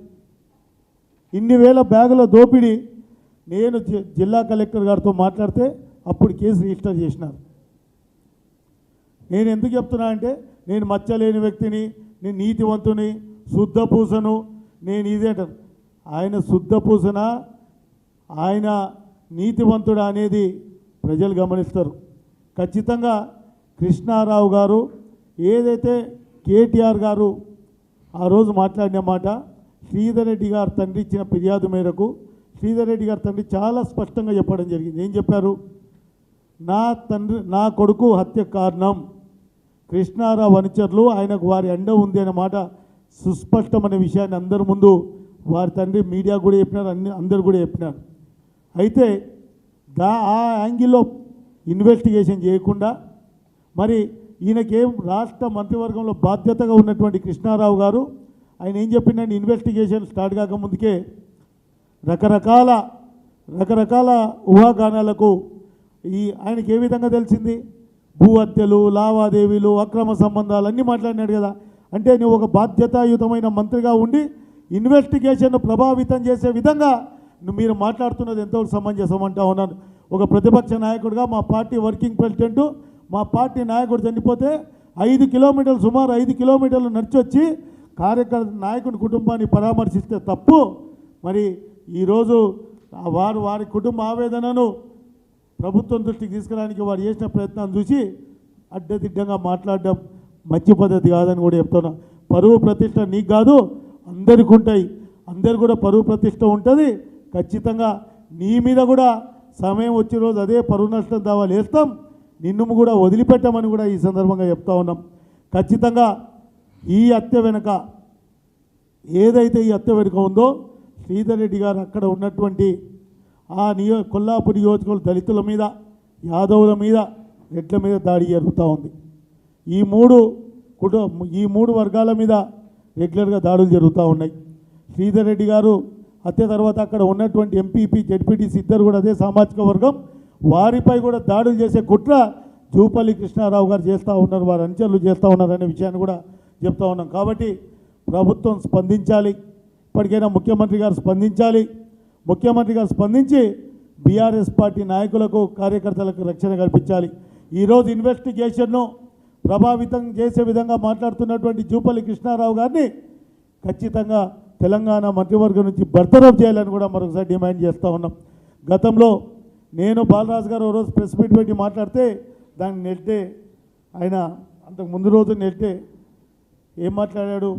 ఇన్ని వేల బ్యాగుల దోపిడీ నేను జిల్లా కలెక్టర్ గారితో మాట్లాడితే అప్పుడు కేసు రిజిస్టర్ చేసినారు. నేను ఎందుకు చెప్తున్నా అంటే నేను మచ్చలేని వ్యక్తిని, నేను నీతివంతుని, శుద్ధ పూసను, నేను ఇదే అంటాను. ఆయన శుద్ధపూసన, ఆయన నీతివంతుడా అనేది ప్రజలు గమనిస్తారు. ఖచ్చితంగా కృష్ణారావు గారు ఏదైతే కేటీఆర్ గారు ఆ రోజు మాట్లాడిన మాట, శ్రీధర్ రెడ్డి గారు తండ్రి ఇచ్చిన ఫిర్యాదు మేరకు శ్రీధర్ రెడ్డి గారి తండ్రి చాలా స్పష్టంగా చెప్పడం జరిగింది. ఏం చెప్పారు? నా కొడుకు హత్య కారణం కృష్ణారావు అనుచరులు, ఆయనకు వారి అండ ఉంది అనే మాట సుస్పష్టమైన విషయాన్ని అందరి ముందు వారి తండ్రి మీడియా కూడా చెప్పినారు, అందరు కూడా చెప్పినారు. అయితే ఆ యాంగిల్లో ఇన్వెస్టిగేషన్ చేయకుండా మరి ఈయనకేం రాష్ట్ర మంత్రివర్గంలో బాధ్యతగా ఉన్నటువంటి కృష్ణారావు గారు ఆయన ఏం చెప్పిందంటే, ఇన్వెస్టిగేషన్ స్టార్ట్ కాకముందుకే రకరకాల ఊహాగానాలకు ఆయనకి ఏ విధంగా తెలిసింది? భూ హత్యలు, లావాదేవీలు, అక్రమ సంబంధాలు అన్నీ మాట్లాడినాడు కదా. అంటే నువ్వు ఒక బాధ్యతాయుతమైన మంత్రిగా ఉండి ఇన్వెస్టిగేషన్ను ప్రభావితం చేసే విధంగా మీరు మాట్లాడుతున్నది ఎంతవరకు సమంజసం అంటా ఉన్నాను. ఒక ప్రతిపక్ష నాయకుడిగా మా పార్టీ వర్కింగ్ ప్రెసిడెంట్, మా పార్టీ నాయకుడు చనిపోతే 5 కిలోమీటర్లు, సుమారు 5 కిలోమీటర్లు నడిచొచ్చి కార్యకర్త నాయకుడి కుటుంబాన్ని పరామర్శిస్తే తప్పు. మరి ఈరోజు వారి కుటుంబ ఆవేదనను ప్రభుత్వం దృష్టికి తీసుకురావడానికి వారు చేసిన ప్రయత్నాన్ని చూసి అడ్డదిడ్డంగా మాట్లాడడం మంచి పద్ధతి కాదని కూడా చెప్తున్నా. పరువు ప్రతిష్ట నీకు కాదు, అందరికి ఉంటాయి. అందరు కూడా పరువు ప్రతిష్ట ఉంటుంది. ఖచ్చితంగా నీ మీద కూడా సమయం వచ్చే రోజు అదే పరువు నష్టం దావాలు వేస్తాం, నిన్ను కూడా వదిలిపెట్టామని కూడా ఈ సందర్భంగా చెప్తా ఉన్నాం. ఖచ్చితంగా ఈ హత్య వెనుక ఏదైతే ఈ హత్య వెనుక ఉందో, శ్రీధర్ రెడ్డి గారు అక్కడ ఉన్నటువంటి ఆ కొల్లాపూర్ నియోజకవర్గ దళితుల మీద, యాదవుల మీద, రెడ్ల మీద దాడి జరుగుతూ ఉంది. ఈ మూడు వర్గాల మీద రెగ్యులర్గా దాడులు జరుగుతూ ఉన్నాయి. శ్రీధర్ రెడ్డి గారు హత్య తర్వాత అక్కడ ఉన్నటువంటి ఎంపీపీ, జెడ్పీటీసీ ఇద్దరు కూడా అదే సామాజిక వర్గం, వారిపై కూడా దాడులు చేసే కుట్ర జూపల్లి కృష్ణారావు గారు చేస్తూ ఉన్నారు, వారు అనుచరులు చేస్తూ ఉన్నారు అనే విషయాన్ని కూడా చెప్తా ఉన్నాం. కాబట్టి ప్రభుత్వం స్పందించాలి, ఇప్పటికైనా ముఖ్యమంత్రి గారు స్పందించాలి. ముఖ్యమంత్రి గారు స్పందించి బీఆర్ఎస్ పార్టీ నాయకులకు, కార్యకర్తలకు రక్షణ కల్పించాలి. ఈరోజు ఇన్వెస్టిగేషన్ను ప్రభావితం చేసే విధంగా మాట్లాడుతున్నటువంటి జూపల్లి కృష్ణారావు గారిని ఖచ్చితంగా తెలంగాణ మంత్రివర్గం నుంచి బర్తరఫ్ చేయాలని కూడా మరొకసారి డిమాండ్ చేస్తూ ఉన్నాం. గతంలో నేను బాలరాజు గారు రోజు ప్రెస్ మీట్ పెట్టి మాట్లాడితే దాన్ని నెట్టే, ఆయన అంతకు ముందు రోజు నెట్టే ఏం మాట్లాడాడు?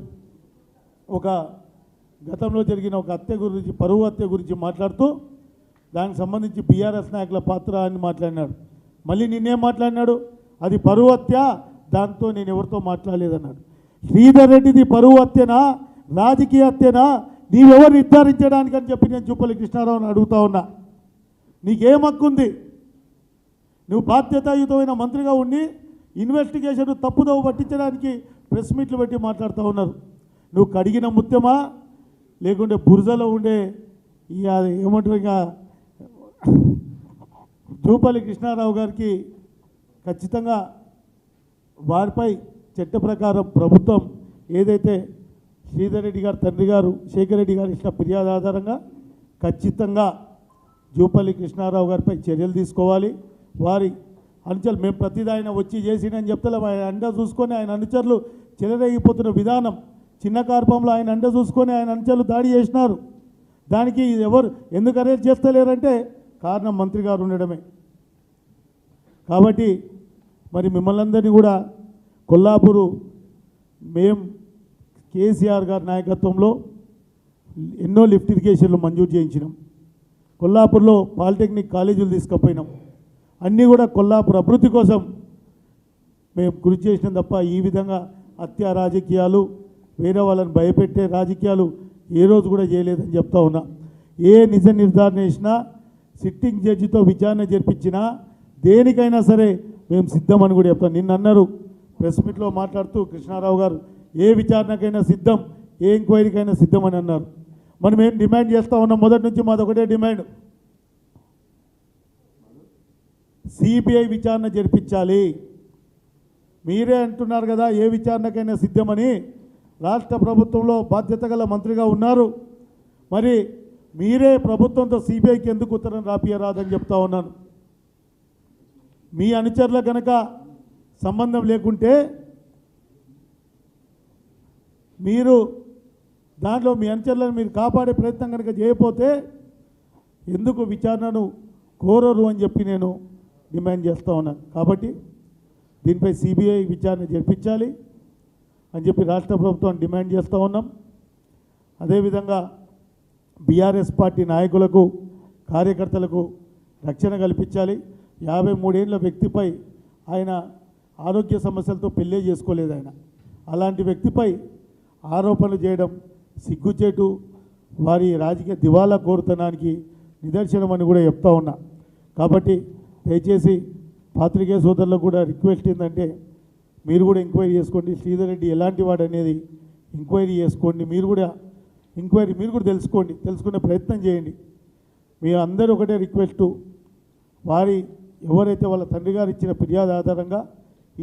గతంలో జరిగిన ఒక హత్య గురించి, పరువు హత్య గురించి మాట్లాడుతూ దానికి సంబంధించి బీఆర్ఎస్ నాయకుల పాత్ర అని మాట్లాడినాడు. మళ్ళీ నిన్నేం మాట్లాడినాడు? అది పరువు హత్య, దాంతో నేను ఎవరితో మాట్లాడలేదన్నాడు. శ్రీధర్ రెడ్డిది పరువు హత్యనా, రాజకీయ హత్యనా, నీవెవరు నిర్ధారించడానికి అని చెప్పి నేను జూపల్లి కృష్ణారావుని అడుగుతా ఉన్నా. నీకేం హక్కుంది? నువ్వు బాధ్యతాయుతమైన మంత్రిగా ఉండి ఇన్వెస్టిగేషన్ తప్పుదోవ పట్టించడానికి ప్రెస్ మీట్లు పెట్టి మాట్లాడుతూ ఉన్నారు. నువ్వు కడిగిన ముత్యమా, లేకుంటే బురదలో ఉండే ఏమంటారు ఇక జూపల్లి కృష్ణారావు గారికి ఖచ్చితంగా వారిపై చట్ట ప్రకారం ప్రభుత్వం ఏదైతే శ్రీధర్ రెడ్డి గారు తండ్రి గారు శేఖర్ రెడ్డి గారు ఇచ్చిన ఫిర్యాదు ఆధారంగా ఖచ్చితంగా జూపల్లి కృష్ణారావు గారిపై చర్యలు తీసుకోవాలి. వారి అనుచరులు మేము ప్రతిదీ ఆయన వచ్చి చేసినని చెప్తలేం, ఆయన అండ చూసుకొని ఆయన అనుచరులు చెలరేగిపోతున్న విధానం, చిన్న కార్పంలో ఆయన అండ చూసుకొని ఆయన అనుచరులు దాడి చేసినారు. దానికి ఎవరు ఎందుకు అరెస్ట్ చేస్తలేరంటే కారణం మంత్రి గారు ఉండడమే. కాబట్టి మరి మిమ్మల్ని అందరినీ కూడా కొల్లాపూరు మేము కేసీఆర్ గారి నాయకత్వంలో ఎన్నో లిఫ్ట్ ఇరిగేషన్లు మంజూరు చేయించినాం. కొల్లాపూర్లో పాలిటెక్నిక్ కాలేజీలు తీసుకుపోయినాం. అన్నీ కూడా కొల్లాపూర్ అభివృద్ధి కోసం మేము కృషి చేసినాం తప్ప ఈ విధంగా హత్య రాజకీయాలు, వేరే వాళ్ళని భయపెట్టే రాజకీయాలు ఏ రోజు కూడా చేయలేదని చెప్తా ఉన్నా. ఏ నిజ నిర్ధారణ చేసినా, సిట్టింగ్ జడ్జితో విచారణ జరిపించినా, దేనికైనా సరే మేము సిద్ధమని కూడా చెప్తాం. నిన్న అన్నారు ప్రెస్ మీట్లో మాట్లాడుతూ కృష్ణారావు గారు, ఏ విచారణకైనా సిద్ధం, ఏ ఎంక్వైరీకైనా సిద్ధమని అన్నారు. మనం ఏం డిమాండ్ చేస్తూ ఉన్నాం? మొదటి నుంచి మాది ఒకటే డిమాండ్, సిబిఐ విచారణ జరిపించాలి. మీరే అంటున్నారు కదా ఏ విచారణకైనా సిద్ధమని. రాష్ట్ర ప్రభుత్వంలో బాధ్యత గల మంత్రిగా ఉన్నారు, మరి మీరే ప్రభుత్వంతో సిబిఐకి ఎందుకు ఉత్తరం రాపియరాదని చెప్తా ఉన్నాను. మీ అనుచరుల కనుక సంబంధం లేకుంటే మీరు దాంట్లో మీ అనుచరులను మీరు కాపాడే ప్రయత్నం కనుక చేయకపోతే ఎందుకు విచారణను కోరరు అని చెప్పి నేను డిమాండ్ చేస్తూ ఉన్నాను. కాబట్టి దీనిపై సిబిఐ విచారణ జరిపించాలి అని చెప్పి రాష్ట్ర ప్రభుత్వం డిమాండ్ చేస్తూ ఉన్నాం. అదేవిధంగా బీఆర్ఎస్ పార్టీ నాయకులకు కార్యకర్తలకు రక్షణ కల్పించాలి. 53 ఏళ్ళ వ్యక్తిపై ఆయన ఆరోగ్య సమస్యలతో పెళ్ళే చేసుకోలేదు. అలాంటి వ్యక్తిపై ఆరోపణలు చేయడం సిగ్గుచేటు, వారి రాజకీయ దివాలా కోరుతనానికి నిదర్శనం అని కూడా చెప్తా ఉన్నా. కాబట్టి దయచేసి పాత్రికేయ సోదరులకు కూడా రిక్వెస్ట్ ఏంటంటే మీరు కూడా ఎంక్వైరీ చేసుకోండి. శ్రీధర్ రెడ్డి ఎలాంటి వాడు అనేది ఎంక్వైరీ చేసుకోండి. మీరు కూడా తెలుసుకునే ప్రయత్నం చేయండి. మీ అందరూ ఒకటే రిక్వెస్టు, వారి ఎవరైతే వాళ్ళ తండ్రి గారు ఇచ్చిన ఫిర్యాదు ఆధారంగా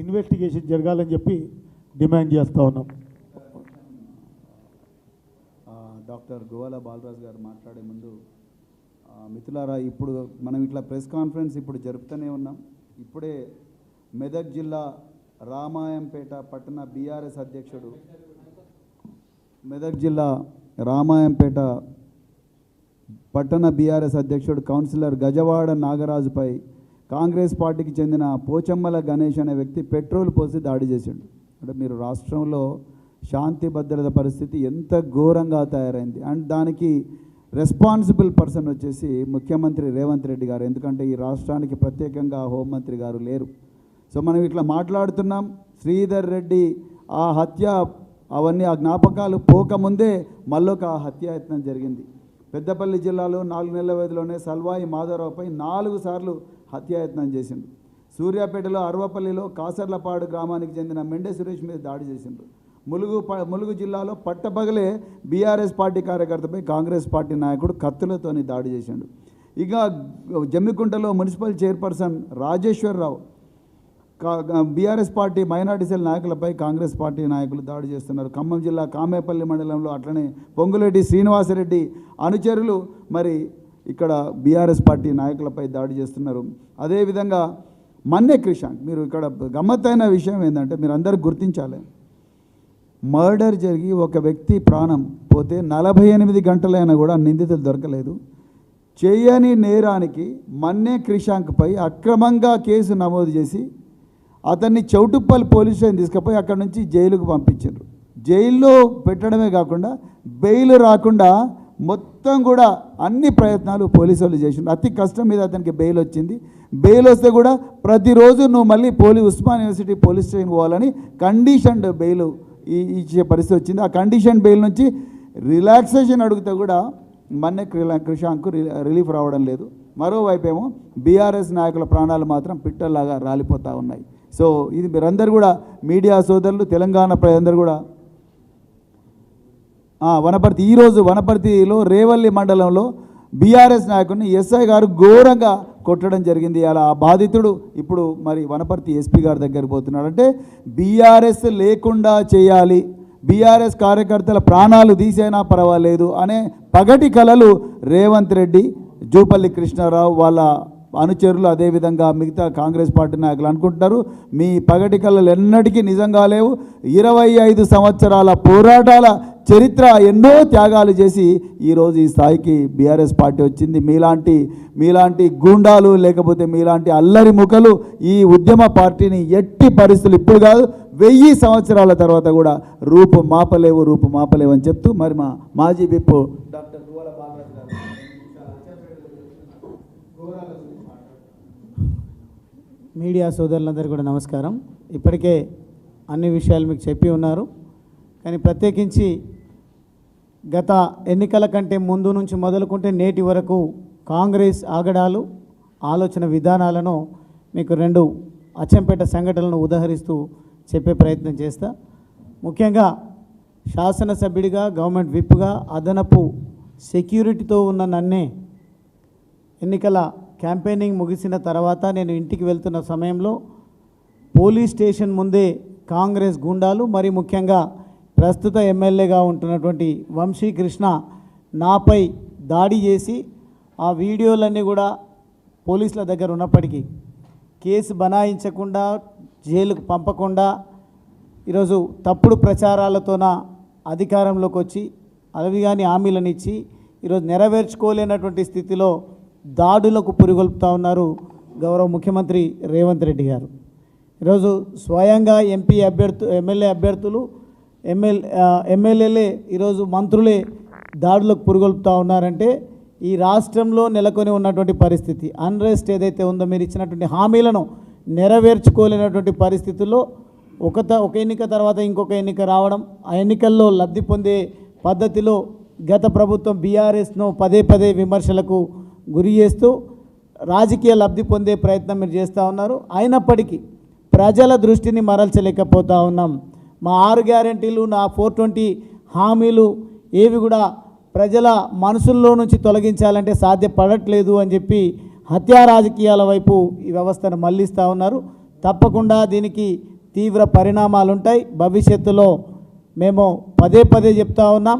ఇన్వెస్టిగేషన్ జరగాలని చెప్పి డిమాండ్ చేస్తూ ఉన్నాం. డాక్టర్ గోవాల బాలరాజు గారు మాట్లాడే ముందు, మిత్రులారా, ఇప్పుడు మనం ఇట్లా ప్రెస్ కాన్ఫరెన్స్ ఇప్పుడు జరుపుతూనే ఉన్నాం. ఇప్పుడే మెదక్ జిల్లా రామాయంపేట పట్టణ బీఆర్ఎస్ అధ్యక్షుడు, మెదక్ జిల్లా రామాయంపేట పట్టణ బీఆర్ఎస్ అధ్యక్షుడు కౌన్సిలర్ గజవాడ నాగరాజుపై కాంగ్రెస్ పార్టీకి చెందిన పోచమ్మల గణేష్ అనే వ్యక్తి పెట్రోల్ పోసి దాడి చేసిండు. అంటే మీరు రాష్ట్రంలో శాంతి భద్రత పరిస్థితి ఎంత ఘోరంగా తయారైంది. అండ్ దానికి రెస్పాన్సిబుల్ పర్సన్ వచ్చేసి ముఖ్యమంత్రి రేవంత్ రెడ్డి గారు. ఎందుకంటే ఈ రాష్ట్రానికి ప్రత్యేకంగా హోంమంత్రి గారు లేరు. సో మనం ఇట్లా మాట్లాడుతున్నాం. శ్రీధర్ రెడ్డి ఆ హత్య అవన్నీ ఆ జ్ఞాపకాలు పోకముందే మళ్ళొక హత్యాయత్నం జరిగింది. పెద్దపల్లి జిల్లాలో 4 నెలల వ్యవధిలోనే సల్వాయి మాధవరావుపై 4 సార్లు హత్యాయత్నం చేసిండు. సూర్యాపేటలో అరవపల్లిలో కాసర్లపాడు గ్రామానికి చెందిన మెండే సురేష్ మీద దాడి చేసిండ్రు. ములుగు జిల్లాలో పట్టపగలే బీఆర్ఎస్ పార్టీ కార్యకర్తపై కాంగ్రెస్ పార్టీ నాయకుడు కత్తులతోని దాడి చేసిండు. ఇక జమ్మికుంటలో municipal chairperson Rajeshwara Rao BRS party minority cell నాయకులపై కాంగ్రెస్ పార్టీ నాయకులు దాడి చేస్తున్నారు. ఖమ్మం జిల్లా కామేపల్లి మండలంలో అట్లనే పొంగులేటి శ్రీనివాసరెడ్డి అనుచరులు మరి ఇక్కడ బీఆర్ఎస్ పార్టీ నాయకులపై దాడి చేస్తున్నారు. అదేవిధంగా మన్నే క్రిషాంక్, మీరు ఇక్కడ గమ్మత్తైన విషయం ఏంటంటే మీరు అందరూ గుర్తించాలి, మర్డర్ జరిగి ఒక వ్యక్తి ప్రాణం పోతే 48 గంటలైనా కూడా నిందితులు దొరకలేదు. చేయని నేరానికి మన్నే క్రిషాంక్పై అక్రమంగా కేసు నమోదు చేసి అతన్ని చౌటుప్పల్ పోలీస్ స్టేషన్ తీసుకుపోయి అక్కడ నుంచి జైలుకు పంపించారు. జైల్లో పెట్టడమే కాకుండా బెయిల్ రాకుండా మొత్తం కూడా అన్ని ప్రయత్నాలు పోలీసు వాళ్ళు చేసిండ్రు. అతి కష్టం మీద అతనికి బెయిల్ వచ్చింది. బెయిల్ వస్తే కూడా ప్రతిరోజు నువ్వు మళ్ళీ ఉస్మాన్ యూనివర్సిటీ పోలీస్ స్టేషన్ పోవాలని కండిషన్డ్ బెయిల్ ఇచ్చే పరిస్థితి వచ్చింది. ఆ కండిషన్ బెయిల్ నుంచి రిలాక్సేషన్ అడిగితే కూడా మన్నే క్రిషాంక్ రిలీఫ్ రావడం లేదు. మరోవైపు ఏమో బీఆర్ఎస్ నాయకుల ప్రాణాలు మాత్రం పిట్టల్లాగా రాలిపోతూ ఉన్నాయి. సో ఇది మీరందరూ కూడా మీడియా సోదరులు, తెలంగాణ ప్రజలందరూ కూడా ఈరోజు వనపర్తిలో రేవల్లి మండలంలో బీఆర్ఎస్ నాయకుడిని ఎస్ఐ గారు ఘోరంగా కొట్టడం జరిగింది. అలా ఆ బాధితుడు ఇప్పుడు మరి వనపర్తి ఎస్పీ గారి దగ్గరికి పోతున్నాడు. అంటే బీఆర్ఎస్ లేకుండా చేయాలి, బీఆర్ఎస్ కార్యకర్తల ప్రాణాలు తీసైనా పర్వాలేదు అనే పగటి కలలు రేవంత్ రెడ్డి, జూపల్లి కృష్ణారావు వాళ్ళ అనుచరులు, అదేవిధంగా మిగతా కాంగ్రెస్ పార్టీ నాయకులు అనుకుంటున్నారు. మీ పగటి కళలు ఎన్నటికీ నిజంగా లేవు. 25 సంవత్సరాల పోరాటాల చరిత్ర, ఎన్నో త్యాగాలు చేసి ఈరోజు ఈ స్థాయికి బీఆర్ఎస్ పార్టీ వచ్చింది. మీలాంటి గూండాలు లేకపోతే మీలాంటి అల్లరి ముఖలు ఈ ఉద్యమ పార్టీని ఎట్టి పరిస్థితులు ఇప్పుడు కాదు 1000 సంవత్సరాల తర్వాత కూడా రూపు మాపలేవు అని చెప్తూ మరి మా మాజీ విప్ డాక్టర్ గోవాల బాలరాజు గారు మీడియా సోదరులందరికీ కూడా నమస్కారం. ఇప్పటికే అన్ని విషయాలు మీకు చెప్పి ఉన్నారు, కానీ ప్రత్యేకించి గత ఎన్నికల కంటే ముందు నుంచి మొదలుకుంటే నేటి వరకు కాంగ్రెస్ ఆగడాలు, ఆలోచన విధానాలను మీకు 2 అచ్చంపేట సంఘటనలను ఉదహరిస్తూ చెప్పే ప్రయత్నం చేస్తా. ముఖ్యంగా శాసనసభ్యుడిగా, గవర్నమెంట్ విప్గా అదనపు సెక్యూరిటీతో ఉన్న నన్నే ఎన్నికల క్యాంపెయినింగ్ ముగిసిన తర్వాత నేను ఇంటికి వెళ్తున్న సమయంలో పోలీస్ స్టేషన్ ముందే కాంగ్రెస్ గుండాలు, మరి ముఖ్యంగా ప్రస్తుత ఎమ్మెల్యేగా ఉంటున్నటువంటి వంశీకృష్ణ నాపై దాడి చేసి ఆ వీడియోలన్నీ కూడా పోలీసుల దగ్గర ఉన్నప్పటికీ కేసు బనాయించకుండా, జైలుకు పంపకుండా ఈరోజు తప్పుడు ప్రచారాలతోన అధికారంలోకి వచ్చి అవి కానీ హామీలను ఇచ్చి ఈరోజు నెరవేర్చుకోలేనటువంటి స్థితిలో దాడులకు పురిగొల్పుతా ఉన్నారు గౌరవ ముఖ్యమంత్రి రేవంత్ రెడ్డి గారు. ఈరోజు స్వయంగా ఎమ్మెల్యే అభ్యర్థులు ఎమ్మెల్యేలే ఈరోజు మంత్రులే దాడులకు పురిగొల్పుతా ఉన్నారంటే ఈ రాష్ట్రంలో నెలకొని ఉన్నటువంటి పరిస్థితి, అన్రెస్ట్ ఏదైతే ఉందో, మీరు ఇచ్చినటువంటి హామీలను నెరవేర్చుకోలేనటువంటి పరిస్థితుల్లో ఒక ఎన్నిక తర్వాత ఇంకొక ఎన్నిక రావడం, ఆ ఎన్నికల్లో లబ్ధి పొందే పద్ధతిలో గత ప్రభుత్వం బీఆర్ఎస్ను పదే పదే విమర్శలకు గురి చేస్తూ రాజకీయ లబ్ధి పొందే ప్రయత్నం మీరు చేస్తూ ఉన్నారు. అయినప్పటికీ ప్రజల దృష్టిని మరల్చలేకపోతా ఉన్నాం. మా 6 గ్యారెంటీలు, నా 420 హామీలు ఏవి కూడా ప్రజల మనసుల్లో నుంచి తొలగించాలంటే సాధ్యపడట్లేదు అని చెప్పి హత్యా రాజకీయాల వైపు ఈ వ్యవస్థను మళ్లిస్తూ ఉన్నారు. తప్పకుండా దీనికి తీవ్ర పరిణామాలు ఉంటాయి. భవిష్యత్తులో మేము పదే పదే చెప్తా ఉన్నాం,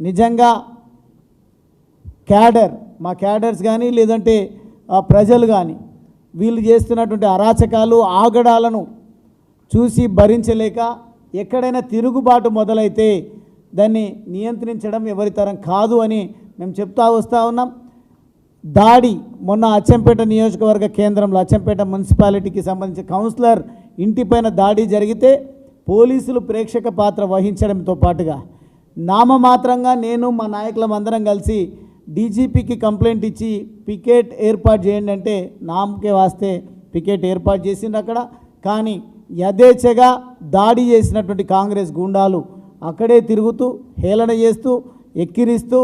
నిజంగా మా క్యాడర్స్ కానీ లేదంటే ప్రజలు కానీ వీళ్ళు చేస్తున్నటువంటి అరాచకాలు ఆగడాలను చూసి భరించలేక ఎక్కడైనా తిరుగుబాటు మొదలైతే దాన్ని నియంత్రించడం ఎవరి తరం కాదు అని మేము చెప్తా వస్తూ ఉన్నాం. దాడి మొన్న అచ్చంపేట నియోజకవర్గ కేంద్రంలో అచ్చంపేట మున్సిపాలిటీకి సంబంధించిన కౌన్సిలర్ ఇంటిపైన దాడి జరిగితే పోలీసులు ప్రేక్షక పాత్ర వహించడంతో పాటుగా నామమాత్రంగా నేను మా నాయకులం అందరం కలిసి డీజీపీకి కంప్లైంట్ ఇచ్చి పికెట్ ఏర్పాటు చేయండి అంటే నామకే వాస్తే పికెట్ ఏర్పాటు చేసింది అక్కడ. కానీ యథేచ్ఛగా దాడి చేసినటువంటి కాంగ్రెస్ గూండాలు అక్కడే తిరుగుతూ హేళన చేస్తూ ఎక్కిరిస్తూ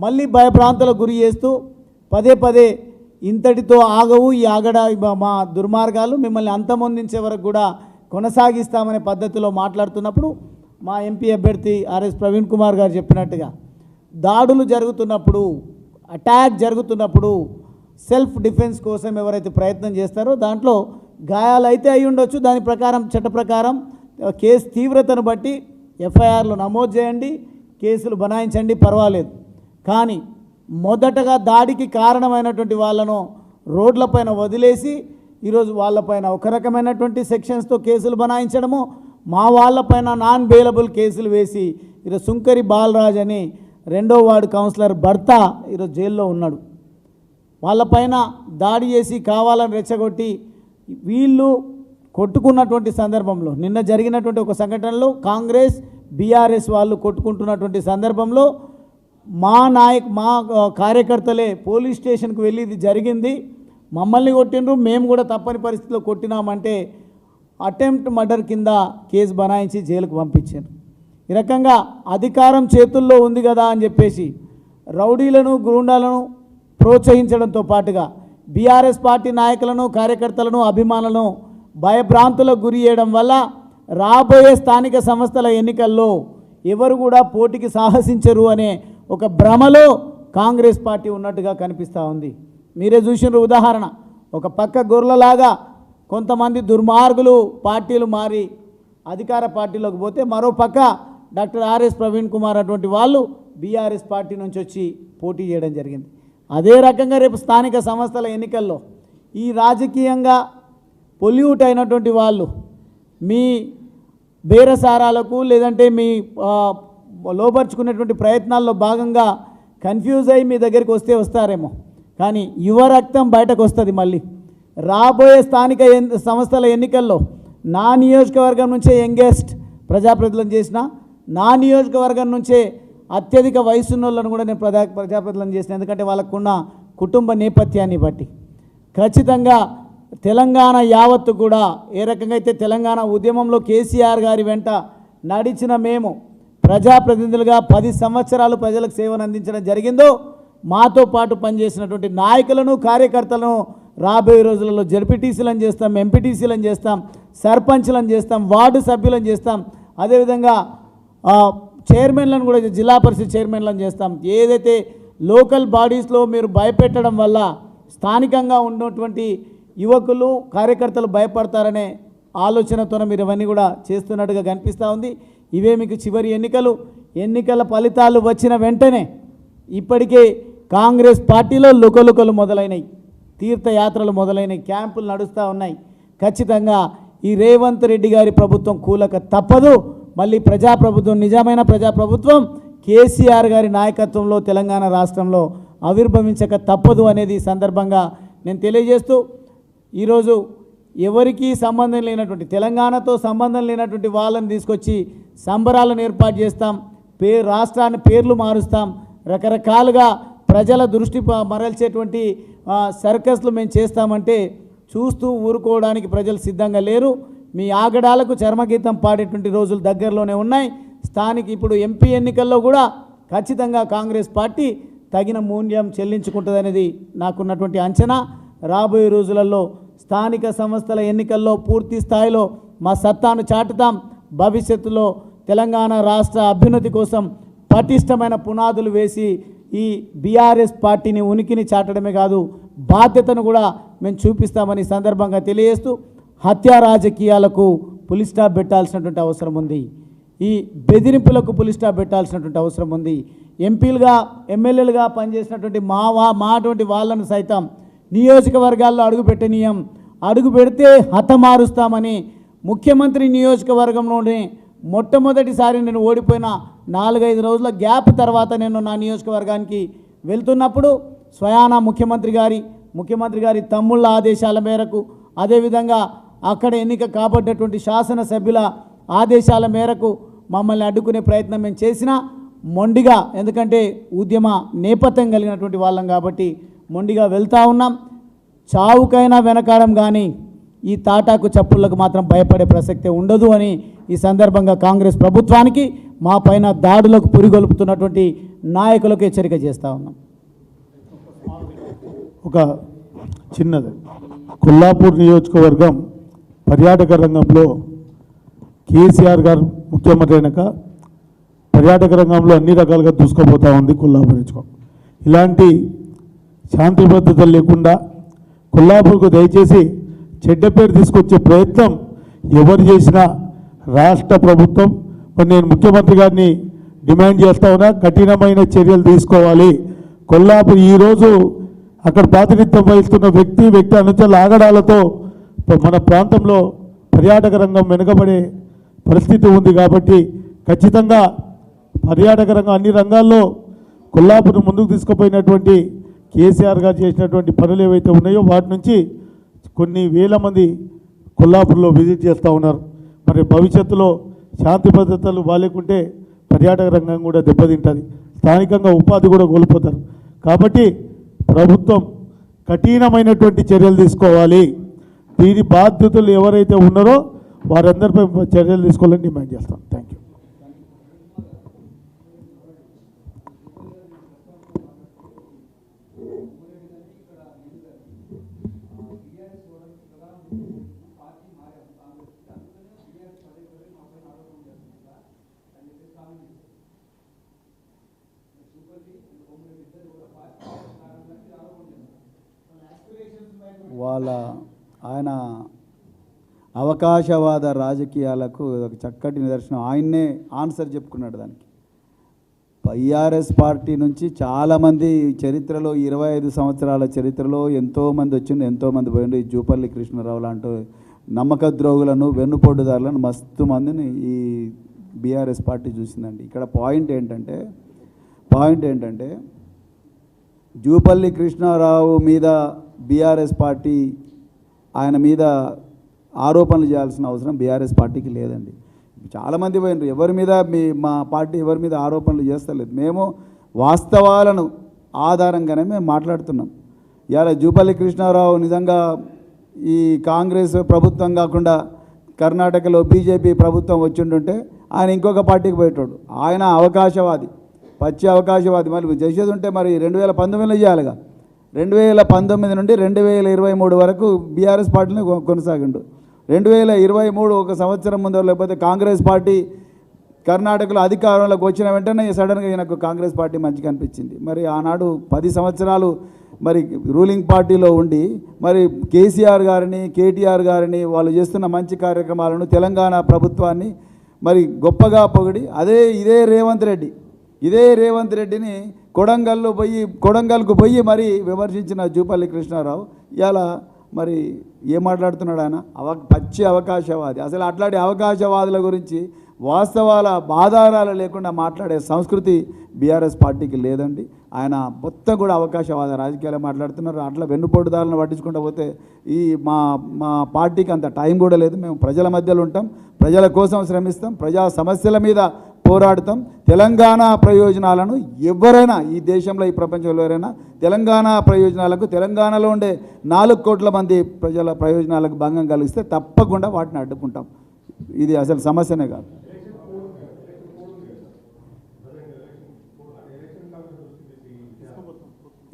మళ్ళీ భయభ్రాంతులకు గురి చేస్తూ పదే పదే ఇంతటితో ఆగవు ఈ మా దుర్మార్గాలు, మిమ్మల్ని అంతమొందించే వరకు కూడా కొనసాగిస్తామనే పద్ధతిలో మాట్లాడుతున్నప్పుడు మా ఎంపీ అభ్యర్థి ఆర్ఎస్ ప్రవీణ్ కుమార్ గారు చెప్పినట్టుగా దాడులు జరుగుతున్నప్పుడు, అటాక్ జరుగుతున్నప్పుడు సెల్ఫ్ డిఫెన్స్ కోసం ఎవరైతే ప్రయత్నం చేస్తారో దాంట్లో గాయాలు అయితే అయి ఉండొచ్చు. దాని ప్రకారం చట్ట ప్రకారం కేసు తీవ్రతను బట్టి ఎఫ్ఐఆర్లు నమోదు చేయండి, కేసులు బనాయించండి, పర్వాలేదు. కానీ మొదటగా దాడికి కారణమైనటువంటి వాళ్ళను రోడ్లపైన వదిలేసి ఈరోజు వాళ్ళపైన ఒక రకమైనటువంటి సెక్షన్స్తో కేసులు బనాయించడము, మా వాళ్ళపైన నాన్ బెయిలబుల్ కేసులు వేసి ఈరోజు సుంకరి బాలరాజ్ అని 2వ వార్డు కౌన్సిలర్ భర్త ఈరోజు జైల్లో ఉన్నాడు. వాళ్ళపైన దాడి చేసి కావాలని రెచ్చగొట్టి వీళ్ళు కొట్టుకున్నటువంటి సందర్భంలో, నిన్న జరిగినటువంటి ఒక సంఘటనలో కాంగ్రెస్ బీఆర్ఎస్ వాళ్ళు కొట్టుకుంటున్నటువంటి సందర్భంలో మా కార్యకర్తలే పోలీస్ స్టేషన్కి వెళ్ళి ఇది జరిగింది, మమ్మల్ని కొట్టిండ్రు, మేము కూడా తప్పని పరిస్థితిలో కొట్టినామంటే అటెంప్ట్ మర్డర్ కింద కేసు బనాయించి జైలుకు పంపించారు. ఈ రకంగా అధికారం చేతుల్లో ఉంది కదా అని చెప్పేసి రౌడీలను గూండాలను ప్రోత్సహించడంతో పాటుగా బీఆర్ఎస్ పార్టీ నాయకులను కార్యకర్తలను అభిమానులను భయభ్రాంతులకు గురి చేయడం వల్ల రాబోయే స్థానిక సంస్థల ఎన్నికల్లో ఎవరు కూడా పోటీకి సాహసించరు అనే ఒక భ్రమలో కాంగ్రెస్ పార్టీ ఉన్నట్టుగా కనిపిస్తూ ఉంది. మీరే చూసిన ఉదాహరణ, ఒక పక్క గొర్రెలాగా కొంతమంది దుర్మార్గులు పార్టీలు మారి అధికార పార్టీలోకి పోతే మరో పక్క డాక్టర్ ఆర్ఎస్ ప్రవీణ్ కుమార్ అటువంటి వాళ్ళు బీఆర్ఎస్ పార్టీ నుంచి వచ్చి పోటీ చేయడం జరిగింది. అదే రకంగా రేపు స్థానిక సంస్థల ఎన్నికల్లో ఈ రాజకీయంగా పొల్యూట్ అయినటువంటి వాళ్ళు మీ బేరసారాలకు లేదంటే మీ లోపరుచుకునేటువంటి ప్రయత్నాల్లో భాగంగా కన్ఫ్యూజ్ అయ్యి మీ దగ్గరికి వస్తారేమో, కానీ యువ రక్తం బయటకు వస్తుంది. మళ్ళీ రాబోయే స్థానిక సంస్థల ఎన్నికల్లో నా నియోజకవర్గం నుంచే యంగెస్ట్ ప్రజాప్రతినిధులను చేసిన, నా నియోజకవర్గం నుంచే అత్యధిక వయసున్న వాళ్ళను కూడా నేను ప్రజాప్రతినిధులను చేసిన, ఎందుకంటే వాళ్ళకున్న కుటుంబ నేపథ్యాన్ని బట్టి. ఖచ్చితంగా తెలంగాణ యావత్తు కూడా ఏ రకంగా అయితే తెలంగాణ ఉద్యమంలో కేసీఆర్ గారి వెంట నడిచిన మేము ప్రజాప్రతినిధులుగా 10 సంవత్సరాలు ప్రజలకు సేవను అందించడం జరిగిందో, మాతో పాటు పనిచేసినటువంటి నాయకులను కార్యకర్తలను రాబోయే రోజులలో జడ్పీటీసీలను చేస్తాం, ఎంపీటీసీలను చేస్తాం, సర్పంచ్లను చేస్తాం, వార్డు సభ్యులను చేస్తాం, అదేవిధంగా చైర్మన్లను కూడా జిల్లా పరిషత్ చైర్మన్లను చేస్తాం. ఏదైతే లోకల్ బాడీస్లో మీరు భయపెట్టడం వల్ల స్థానికంగా ఉన్నటువంటి యువకులు కార్యకర్తలు భయపడతారనే ఆలోచనతో మీరు ఇవన్నీ కూడా చేస్తున్నట్టుగా కనిపిస్తూ ఉంది. ఇవే మీకు చివరి ఎన్నికల ఫలితాలు వచ్చిన వెంటనే ఇప్పటికే కాంగ్రెస్ పార్టీలో లుకలుకలు మొదలైనవి, తీర్థయాత్రలు మొదలైనవి, క్యాంపులు నడుస్తూ ఉన్నాయి. ఖచ్చితంగా ఈ రేవంత్ రెడ్డి గారి ప్రభుత్వం కూలక తప్పదు. మళ్ళీ ప్రజాప్రభుత్వం, నిజమైన ప్రజాప్రభుత్వం కేసీఆర్ గారి నాయకత్వంలో తెలంగాణ రాష్ట్రంలో ఆవిర్భవించక తప్పదు అనేది ఈ సందర్భంగా నేను తెలియజేస్తూ ఈరోజు ఎవరికీ సంబంధం లేనటువంటి తెలంగాణతో సంబంధం లేనటువంటి వాళ్ళని తీసుకొచ్చి సంబరాలను ఏర్పాటు చేస్తాం, రాష్ట్రాన్ని పేర్లు మారుస్తాం, రకరకాలుగా ప్రజల దృష్టి మరల్చేటువంటి సర్కస్లు మేము చేస్తామంటే చూస్తూ ఊరుకోవడానికి ప్రజలు సిద్ధంగా లేరు. మీ ఆగడాలకు చర్మగీతం పాడేటువంటి రోజులు దగ్గరలోనే ఉన్నాయి. స్థానిక ఇప్పుడు ఎంపీ ఎన్నికల్లో కూడా ఖచ్చితంగా కాంగ్రెస్ పార్టీ తగిన మూల్యం చెల్లించుకుంటుందనేది నాకున్నటువంటి అంచనా. రాబోయే రోజులలో స్థానిక సంస్థల ఎన్నికల్లో పూర్తి స్థాయిలో మా సత్తాను చాటుతాం. భవిష్యత్తులో తెలంగాణ రాష్ట్ర అభ్యున్నతి కోసం పటిష్టమైన పునాదులు వేసి ఈ బీఆర్ఎస్ పార్టీని ఉనికిని చాటడమే కాదు బాధ్యతను కూడా మేము చూపిస్తామని సందర్భంగా తెలియజేస్తూ హత్యా రాజకీయాలకు పులి స్టాప్ పెట్టాల్సినటువంటి అవసరం ఉంది. ఈ బెదిరింపులకు పులి స్టాప్ పెట్టాల్సినటువంటి అవసరం ఉంది. ఎంపీలుగా ఎమ్మెల్యేలుగా పనిచేసినటువంటి మాటువంటి వాళ్ళను సైతం నియోజకవర్గాల్లో అడుగుపెట్టనీయం, అడుగు పెడితే హతమారుస్తామని ముఖ్యమంత్రి నియోజకవర్గంలోనే మొట్టమొదటిసారి నేను ఓడిపోయిన 4-5 రోజుల గ్యాప్ తర్వాత నేను నా నియోజకవర్గానికి వెళ్తున్నప్పుడు స్వయానా ముఖ్యమంత్రి గారి తమ్ముళ్ళ ఆదేశాల మేరకు, అదేవిధంగా అక్కడ ఎన్నిక కాబడ్డటువంటి శాసనసభ్యుల ఆదేశాల మేరకు మమ్మల్ని అడ్డుకునే ప్రయత్నం మేము చేసినా మొండిగా, ఎందుకంటే ఉద్యమ నేపథ్యం కలిగినటువంటి వాళ్ళం కాబట్టి మొండిగా వెళ్తూ ఉన్నాం. చావుకైనా వెనకాడం కానీ ఈ తాటాకు చప్పుళ్లకు మాత్రం భయపడే ప్రసక్తే ఉండదు అని ఈ సందర్భంగా కాంగ్రెస్ ప్రభుత్వానికి మా పైన దాడులకు పురిగొల్పుతున్నటువంటి నాయకులకు హెచ్చరిక చేస్తూ ఉన్నాం. ఒక చిన్నది, కొల్లాపూర్ నియోజకవర్గం పర్యాటక రంగంలో కేసీఆర్ గారు ముఖ్యమంత్రి అయినాక పర్యాటక రంగంలో అన్ని రకాలుగా దూసుకుపోతూ ఉంది కొల్లాపూర్ నియోజకవర్గం. ఇలాంటి శాంతి భద్రతలు లేకుండా కొల్లాపూర్కు దయచేసి చెడ్డ పేరు తీసుకొచ్చే ప్రయత్నం ఎవరు చేసినా రాష్ట్ర ప్రభుత్వం, నేను ముఖ్యమంత్రి గారిని డిమాండ్ చేస్తా ఉన్నా, కఠినమైన చర్యలు తీసుకోవాలి. కొల్లాపూర్ ఈరోజు అక్కడ ప్రాతినిధ్యం వహిస్తున్న వ్యక్తి అనుచరుల ఆగడాలతో మన ప్రాంతంలో పర్యాటక రంగం వెనుకబడే పరిస్థితి ఉంది. కాబట్టి ఖచ్చితంగా పర్యాటక రంగం అన్ని రంగాల్లో కొల్లాపూర్ ముందుకు తీసుకుపోయినటువంటి కేసీఆర్ గారు చేసినటువంటి పనులు ఏవైతే ఉన్నాయో వాటి నుంచి కొన్ని వేల మంది కొల్లాపూర్లో విజిట్ చేస్తూ ఉన్నారు. మరి భవిష్యత్తులో శాంతి భద్రతలు బాలేకుంటే పర్యాటక రంగం కూడా దెబ్బతింటుంది, స్థానికంగా ఉపాధి కూడా కోల్పోతారు. కాబట్టి ప్రభుత్వం కఠినమైనటువంటి చర్యలు తీసుకోవాలి. దీని బాధ్యతలు ఎవరైతే ఉన్నారో వారందరిపై చర్యలు తీసుకోవాలని డిమాండ్ చేస్తాం. Thank you. ఆయన అవకాశవాద రాజకీయాలకు ఒక చక్కటి నిదర్శనం. ఆయన్నే ఆన్సర్ చెప్పుకున్నాడు దానికి. బీఆర్ఎస్ పార్టీ నుంచి చాలామంది చరిత్రలో 25 సంవత్సరాల చరిత్రలో ఎంతోమంది వచ్చిండు, ఎంతోమంది పోయిండు. ఈ జూపల్లి కృష్ణారావు లాంటి నమ్మక ద్రోగులను, వెన్నుపోటుదారులను మస్తు మందిని ఈ బీఆర్ఎస్ పార్టీ చూసిందండి. ఇక్కడ పాయింట్ ఏంటంటే జూపల్లి కృష్ణారావు మీద బీఆర్ఎస్ పార్టీ ఆయన మీద ఆరోపణలు చేయాల్సిన అవసరం బీఆర్ఎస్ పార్టీకి లేదండి. చాలామంది పోయినారు, ఎవరి మీద మా పార్టీ ఎవరి మీద ఆరోపణలు చేస్తలేదు. మేము వాస్తవాలను ఆధారంగానే మేము మాట్లాడుతున్నాం. ఇవాళ జూపల్లి కృష్ణారావు నిజంగా ఈ కాంగ్రెస్ ప్రభుత్వం కాకుండా కర్ణాటకలో బీజేపీ ప్రభుత్వం వచ్చిండుంటే ఆయన ఇంకొక పార్టీకి పోయేటోడు. ఆయన అవకాశవాది, పచ్చి అవకాశవాది. మరి చేసేది ఉంటే మరి 2019లో చేయాలిగా. 2019 నుండి 2023 వరకు బీఆర్ఎస్ పార్టీని కొనసాగిండు. 2023 ఒక సంవత్సరం ముందు లేకపోతే కాంగ్రెస్ పార్టీ కర్ణాటకలో అధికారంలోకి వచ్చిన వెంటనే సడన్గా నాకు కాంగ్రెస్ పార్టీ మంచిగా అనిపించింది. మరి ఆనాడు 10 సంవత్సరాలు మరి రూలింగ్ పార్టీలో ఉండి మరి కేసీఆర్ గారిని, కేటీఆర్ గారిని వాళ్ళు చేస్తున్న మంచి కార్యక్రమాలను, తెలంగాణ ప్రభుత్వాన్ని మరి గొప్పగా పొగిడి ఇదే రేవంత్ రెడ్డిని కొడంగల్కు పోయి మరి విమర్శించిన జూపల్లి కృష్ణారావు ఇవాళ మరి ఏం మాట్లాడుతున్నాడు ఆయన? పచ్చి అవకాశవాది. అసలు అట్లాంటి అవకాశవాదుల గురించి వాస్తవాల ఆధారాలు లేకుండా మాట్లాడే సంస్కృతి బీఆర్ఎస్ పార్టీకి లేదండి. ఆయన మొత్తం కూడా అవకాశవాద రాజకీయాలు మాట్లాడుతున్నారు. అట్లా వెన్నుపోటుదారులను పట్టించుకుంటూ పోతే ఈ మా పార్టీకి అంత టైం కూడా లేదు. మేము ప్రజల మధ్యలో ఉంటాం, ప్రజల కోసం శ్రమిస్తాం, ప్రజా సమస్యల మీద పోరాడుతాం. తెలంగాణ ప్రయోజనాలను ఎవరైనా ఈ దేశంలో, ఈ ప్రపంచంలో ఎవరైనా తెలంగాణ ప్రయోజనాలకు, తెలంగాణలో ఉండే 4 కోట్ల మంది ప్రజల ప్రయోజనాలకు భంగం కలిగిస్తే తప్పకుండా వాటిని అడ్డుకుంటాం. ఇది అసలు సమస్యనే కాదు.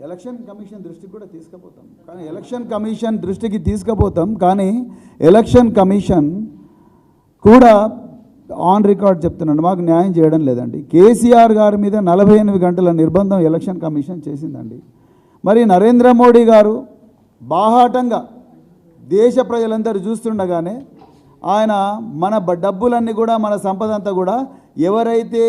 ఎలక్షన్ కమిషన్ దృష్టికి కూడా తీసుకుపోతాం, కానీ ఎలక్షన్ కమిషన్ దృష్టికి తీసుకుపోతాం, కానీ ఎలక్షన్ కమిషన్ కూడా ఆన్ రికార్డ్ చెప్తున్నాను, మాకు న్యాయం చేయడం లేదండి. కేసీఆర్ గారి మీద 48 గంటల నిర్బంధం ఎలక్షన్ కమిషన్ చేసిందండి. మరి నరేంద్ర మోడీ గారు బాహాటంగా దేశ ప్రజలందరూ చూస్తుండగానే ఆయన మన డబ్బులన్నీ కూడా, మన సంపద అంతా కూడా ఎవరైతే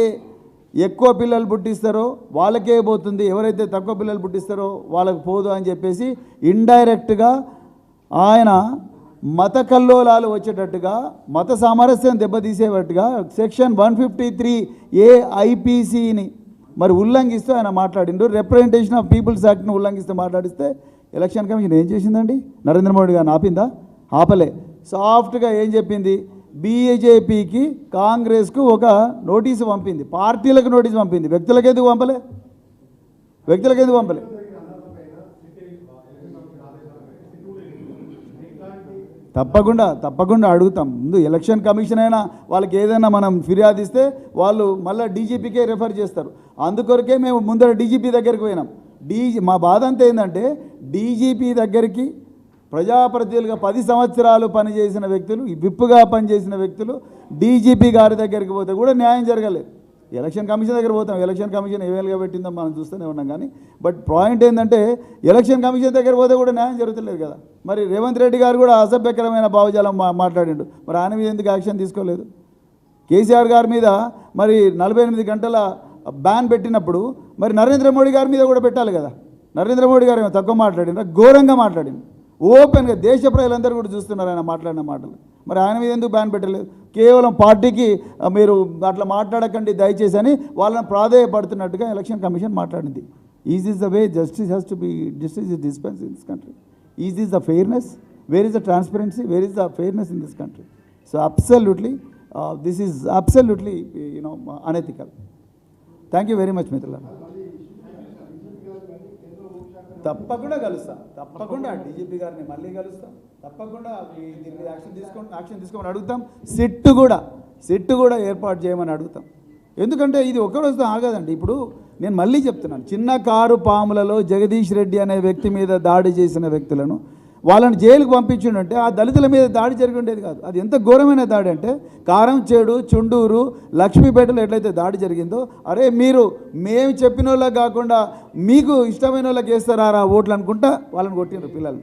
ఎక్కువ పిల్లలు పుట్టిస్తారో వాళ్ళకే పోతుంది, ఎవరైతే తక్కువ పిల్లలు పుట్టిస్తారో వాళ్ళకి పోదు అని చెప్పేసి ఇండైరెక్ట్గా ఆయన మత కల్లోలాలు వచ్చేటట్టుగా, మత సామరస్యం దెబ్బతీసేటట్టుగా సెక్షన్ 153A IPCని మరి ఉల్లంఘిస్తూ ఆయన మాట్లాడిండు. రిప్రజెంటేషన్ ఆఫ్ పీపుల్స్ యాక్ట్ను ఉల్లంఘిస్తూ మాట్లాడిస్తే ఎలక్షన్ కమిషన్ ఏం చేసిందండి? నరేంద్ర మోడీ గారిని ఆపిందా? ఆపలే. సాఫ్ట్గా ఏం చెప్పింది? బీజేపీకి, కాంగ్రెస్కు ఒక నోటీసు పంపింది, పార్టీలకు నోటీసు పంపింది. వ్యక్తులకు ఎందుకు పంపలే? తప్పకుండా అడుగుతాం. ముందు ఎలక్షన్ కమిషన్ అయినా వాళ్ళకి ఏదైనా మనం ఫిర్యాదు ఇస్తే వాళ్ళు మళ్ళీ డీజీపీకే రెఫర్ చేస్తారు. అందుకొరకే మేము ముందర డీజీపీ దగ్గరికి పోయినాం. మా బాధ అంతా ఏంటంటే డీజీపీ దగ్గరికి ప్రజాప్రతినిధులుగా 10 సంవత్సరాలు పనిచేసిన వ్యక్తులు, విప్పుగా పనిచేసిన వ్యక్తులు డీజీపీ గారి దగ్గరికి పోతే కూడా న్యాయం జరగలేదు. ఎలక్షన్ కమిషన్ దగ్గర పోతాం, ఎలక్షన్ కమిషన్ ఏవేలుగా పెట్టిందో మనం చూస్తూనే ఉన్నాం. కానీ బట్ పాయింట్ ఏంటంటే ఎలక్షన్ కమిషన్ దగ్గర పోతే కూడా న్యాయం జరుగుతలేదు కదా. మరి రేవంత్ రెడ్డి గారు కూడా అసభ్యకరమైన భావజాలం మాట్లాడిండు. మరి ఆయన మీద ఎందుకు యాక్షన్ తీసుకోలేదు? కేసీఆర్ గారి మీద మరి 48 గంటల బ్యాన్ పెట్టినప్పుడు మరి నరేంద్ర మోడీ గారి మీద కూడా పెట్టాలి కదా. నరేంద్ర మోడీ గారు ఏమో తక్కువ మాట్లాడినా, ఘోరంగా మాట్లాడింది. ఓపెన్గా దేశ ప్రజలందరూ కూడా చూస్తున్నారు ఆయన మాట్లాడిన మాటలు. మరి ఆయన మీద ఎందుకు బ్యాన్ పెట్టలేదు? కేవలం పార్టీకి మీరు అట్లా మాట్లాడకండి దయచేసి అని వాళ్ళని ప్రాధేయపడుతున్నట్టుగా ఎలక్షన్ కమిషన్ మాట్లాడింది. Is this the way justice has to be dispense in this country? Is this the fairness? Where is the transparency? Where is the fairness in this country? So absolutely this is absolutely unethical. Thank you very much మిత్రులారా. తప్పకుండా కలుస్తాం, తప్పకుండా DGP గారిని మళ్ళీ కలుస్తాం, తప్పకుండా దీని మీద యాక్షన్ తీసుకోమని అడుగుతాం. సిట్ కూడా ఏర్పాటు చేయమని అడుగుతాం. ఎందుకంటే ఇది ఒక్కరోజుతో ఆగదండి. ఇప్పుడు నేను మళ్ళీ చెప్తున్నాను, చిన్న కారు పాములలో జగదీష్ రెడ్డి అనే వ్యక్తి మీద దాడి చేసిన వ్యక్తులను వాళ్ళని జైలుకు పంపించిండంటే ఆ దళితుల మీద దాడి జరిగి ఉండేది కాదు. అది ఎంత ఘోరమైన దాడి అంటే కారంచేడు, చుండూరు, లక్ష్మీపేటలో ఎట్లయితే దాడి జరిగిందో, అరే మేము చెప్పిన వాళ్ళకి కాకుండా మీకు ఇష్టమైన వాళ్ళకి వేస్తారా ఓట్లు అనుకుంటా వాళ్ళని కొట్టినారు పిల్లలు.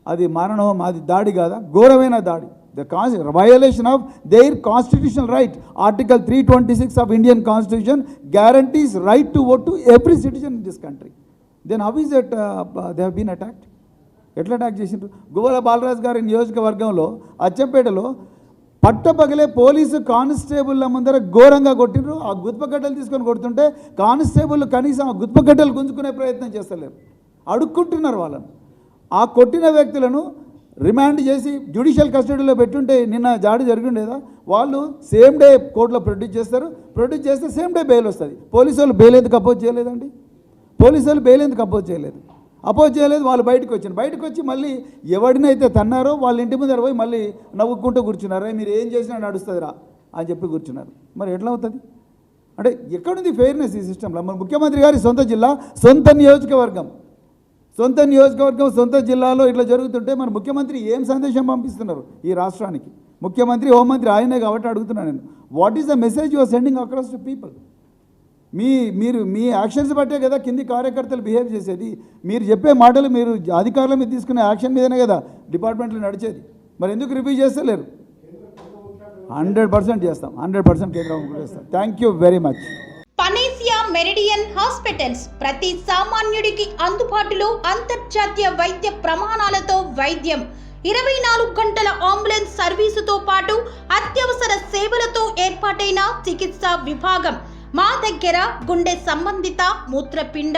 అది మారణం, అది దాడి కాదా? ఘోరమైన దాడి. The violation of there constitutional right. Article 326 of Indian constitution guarantees right to vote to every citizen in this country. Then how is that they have been attacked? ఎట్లా అటాక్ చేసిండ్రు? గువ్వల బాలరాజు గారి నియోజకవర్గంలో అచ్చంపేటలో పట్టపగలే పోలీసు కానిస్టేబుల్ల ముందర ఘోరంగా కొట్టిండ్రు. ఆ గుత్పగడ్డలు తీసుకొని కొడుతుంటే కానిస్టేబుల్ కనీసం ఆ గుత్పగడ్డలు గుంజుకునే ప్రయత్నం చేస్తలేరు, అడుక్కుంటున్నారు వాళ్ళను. ఆ కొట్టిన వ్యక్తులను రిమాండ్ చేసి జ్యుడిషియల్ కస్టడీలో పెట్టుంటే నిన్న జాడి జరిగిండేదా? వాళ్ళు సేమ్ డే కోర్టులో ప్రొడ్యూస్ చేస్తారు, ప్రొడ్యూస్ చేస్తే సేమ్ డే బెయిల్ వస్తుంది. పోలీసు వాళ్ళు బెయిల్ ఎందుకు అపోజ్ చేయలేదండి? పోలీసు వాళ్ళు బెయిల్ ఎందుకు అపోజ్ చేయలేదు? వాళ్ళు బయటకు వచ్చి మళ్ళీ ఎవడినైతే తన్నారో వాళ్ళ ఇంటి ముందర పోయి మళ్ళీ నవ్వుకుంటూ కూర్చున్నారు. మీరు ఏం చేసినా నడుస్తుందిరా అని చెప్పి కూర్చున్నారు. మరి ఎట్లా అవుతుంది? అంటే ఎక్కడుంది ఫెయిర్నెస్ ఈ సిస్టంలో? మన ముఖ్యమంత్రి గారి సొంత జిల్లా, సొంత నియోజకవర్గం, సొంత జిల్లాలో ఇట్లా జరుగుతుంటే మన ముఖ్యమంత్రి ఏం సందేశం పంపిస్తున్నారు ఈ రాష్ట్రానికి? ముఖ్యమంత్రి, హోంమంత్రి ఆయనే కాబట్టి అడుగుతున్నాను నేను, what is the message you are sending across to people? మీ యాక్షన్స్ బట్టే కదా కింది కార్యకర్తలు బిహేవ్ చేసేది. మీరు చెప్పే మాటలు, మీరు అధికారుల మీద తీసుకునే యాక్షన్ మీదనే కదా డిపార్ట్మెంట్లు నడిచేది. మరి ఎందుకు రివ్యూ చేస్తలేరు? 100% చేస్తాం, 100% కేంద్రం చేస్తాం. Thank you very much. Panacea meridian hospitals ప్రతి సామాన్యుడికి అందుబాటులో అంతర్జాతీయ వైద్య ప్రమాణాలతో వైద్యం, 24 గంటల అంబులెన్స్ సర్వీసుతో పాటు అత్యవసర సేవల ఏర్పాటైన చికిత్సా విభాగం. మా దగ్గర గుండె సంబంధిత, మూత్రపిండ,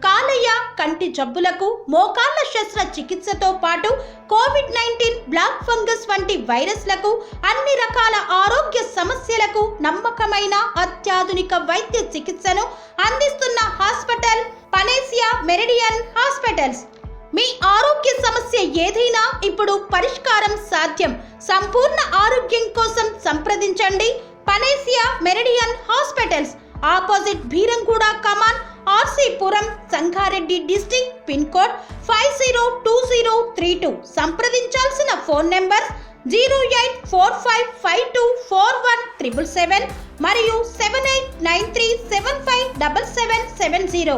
కాలేయ, కంటి జబ్బులకు, మోకాళ్ల శస్త్ర చికిత్సతో పాటు కోవిడ్-19, బ్లాక్ ఫంగస్ వంటి వైరస్లకు, అన్ని రకాల ఆరోగ్య సమస్యలకు నమ్మకమైన అత్యాధునిక వైద్య చికిత్సను అందిస్తున్న హాస్పిటల్ పనేసియా మెరిడియన్ హాస్పిటల్స్. మీ ఆరోగ్య సమస్య ఏదైనా ఇప్పుడు పరిష్కారం సాధ్యం. సంపూర్ణ ఆరోగ్యం కోసం సంప్రదించండి panacea meridian hospitals. Opposite Bheeramguda Kaman, RC Puram, Sangareddy district. Pin code 502032. సంప్రదించాల్సిన ఫోన్ నెంబర్ 0845524177 మరియు 7893757770.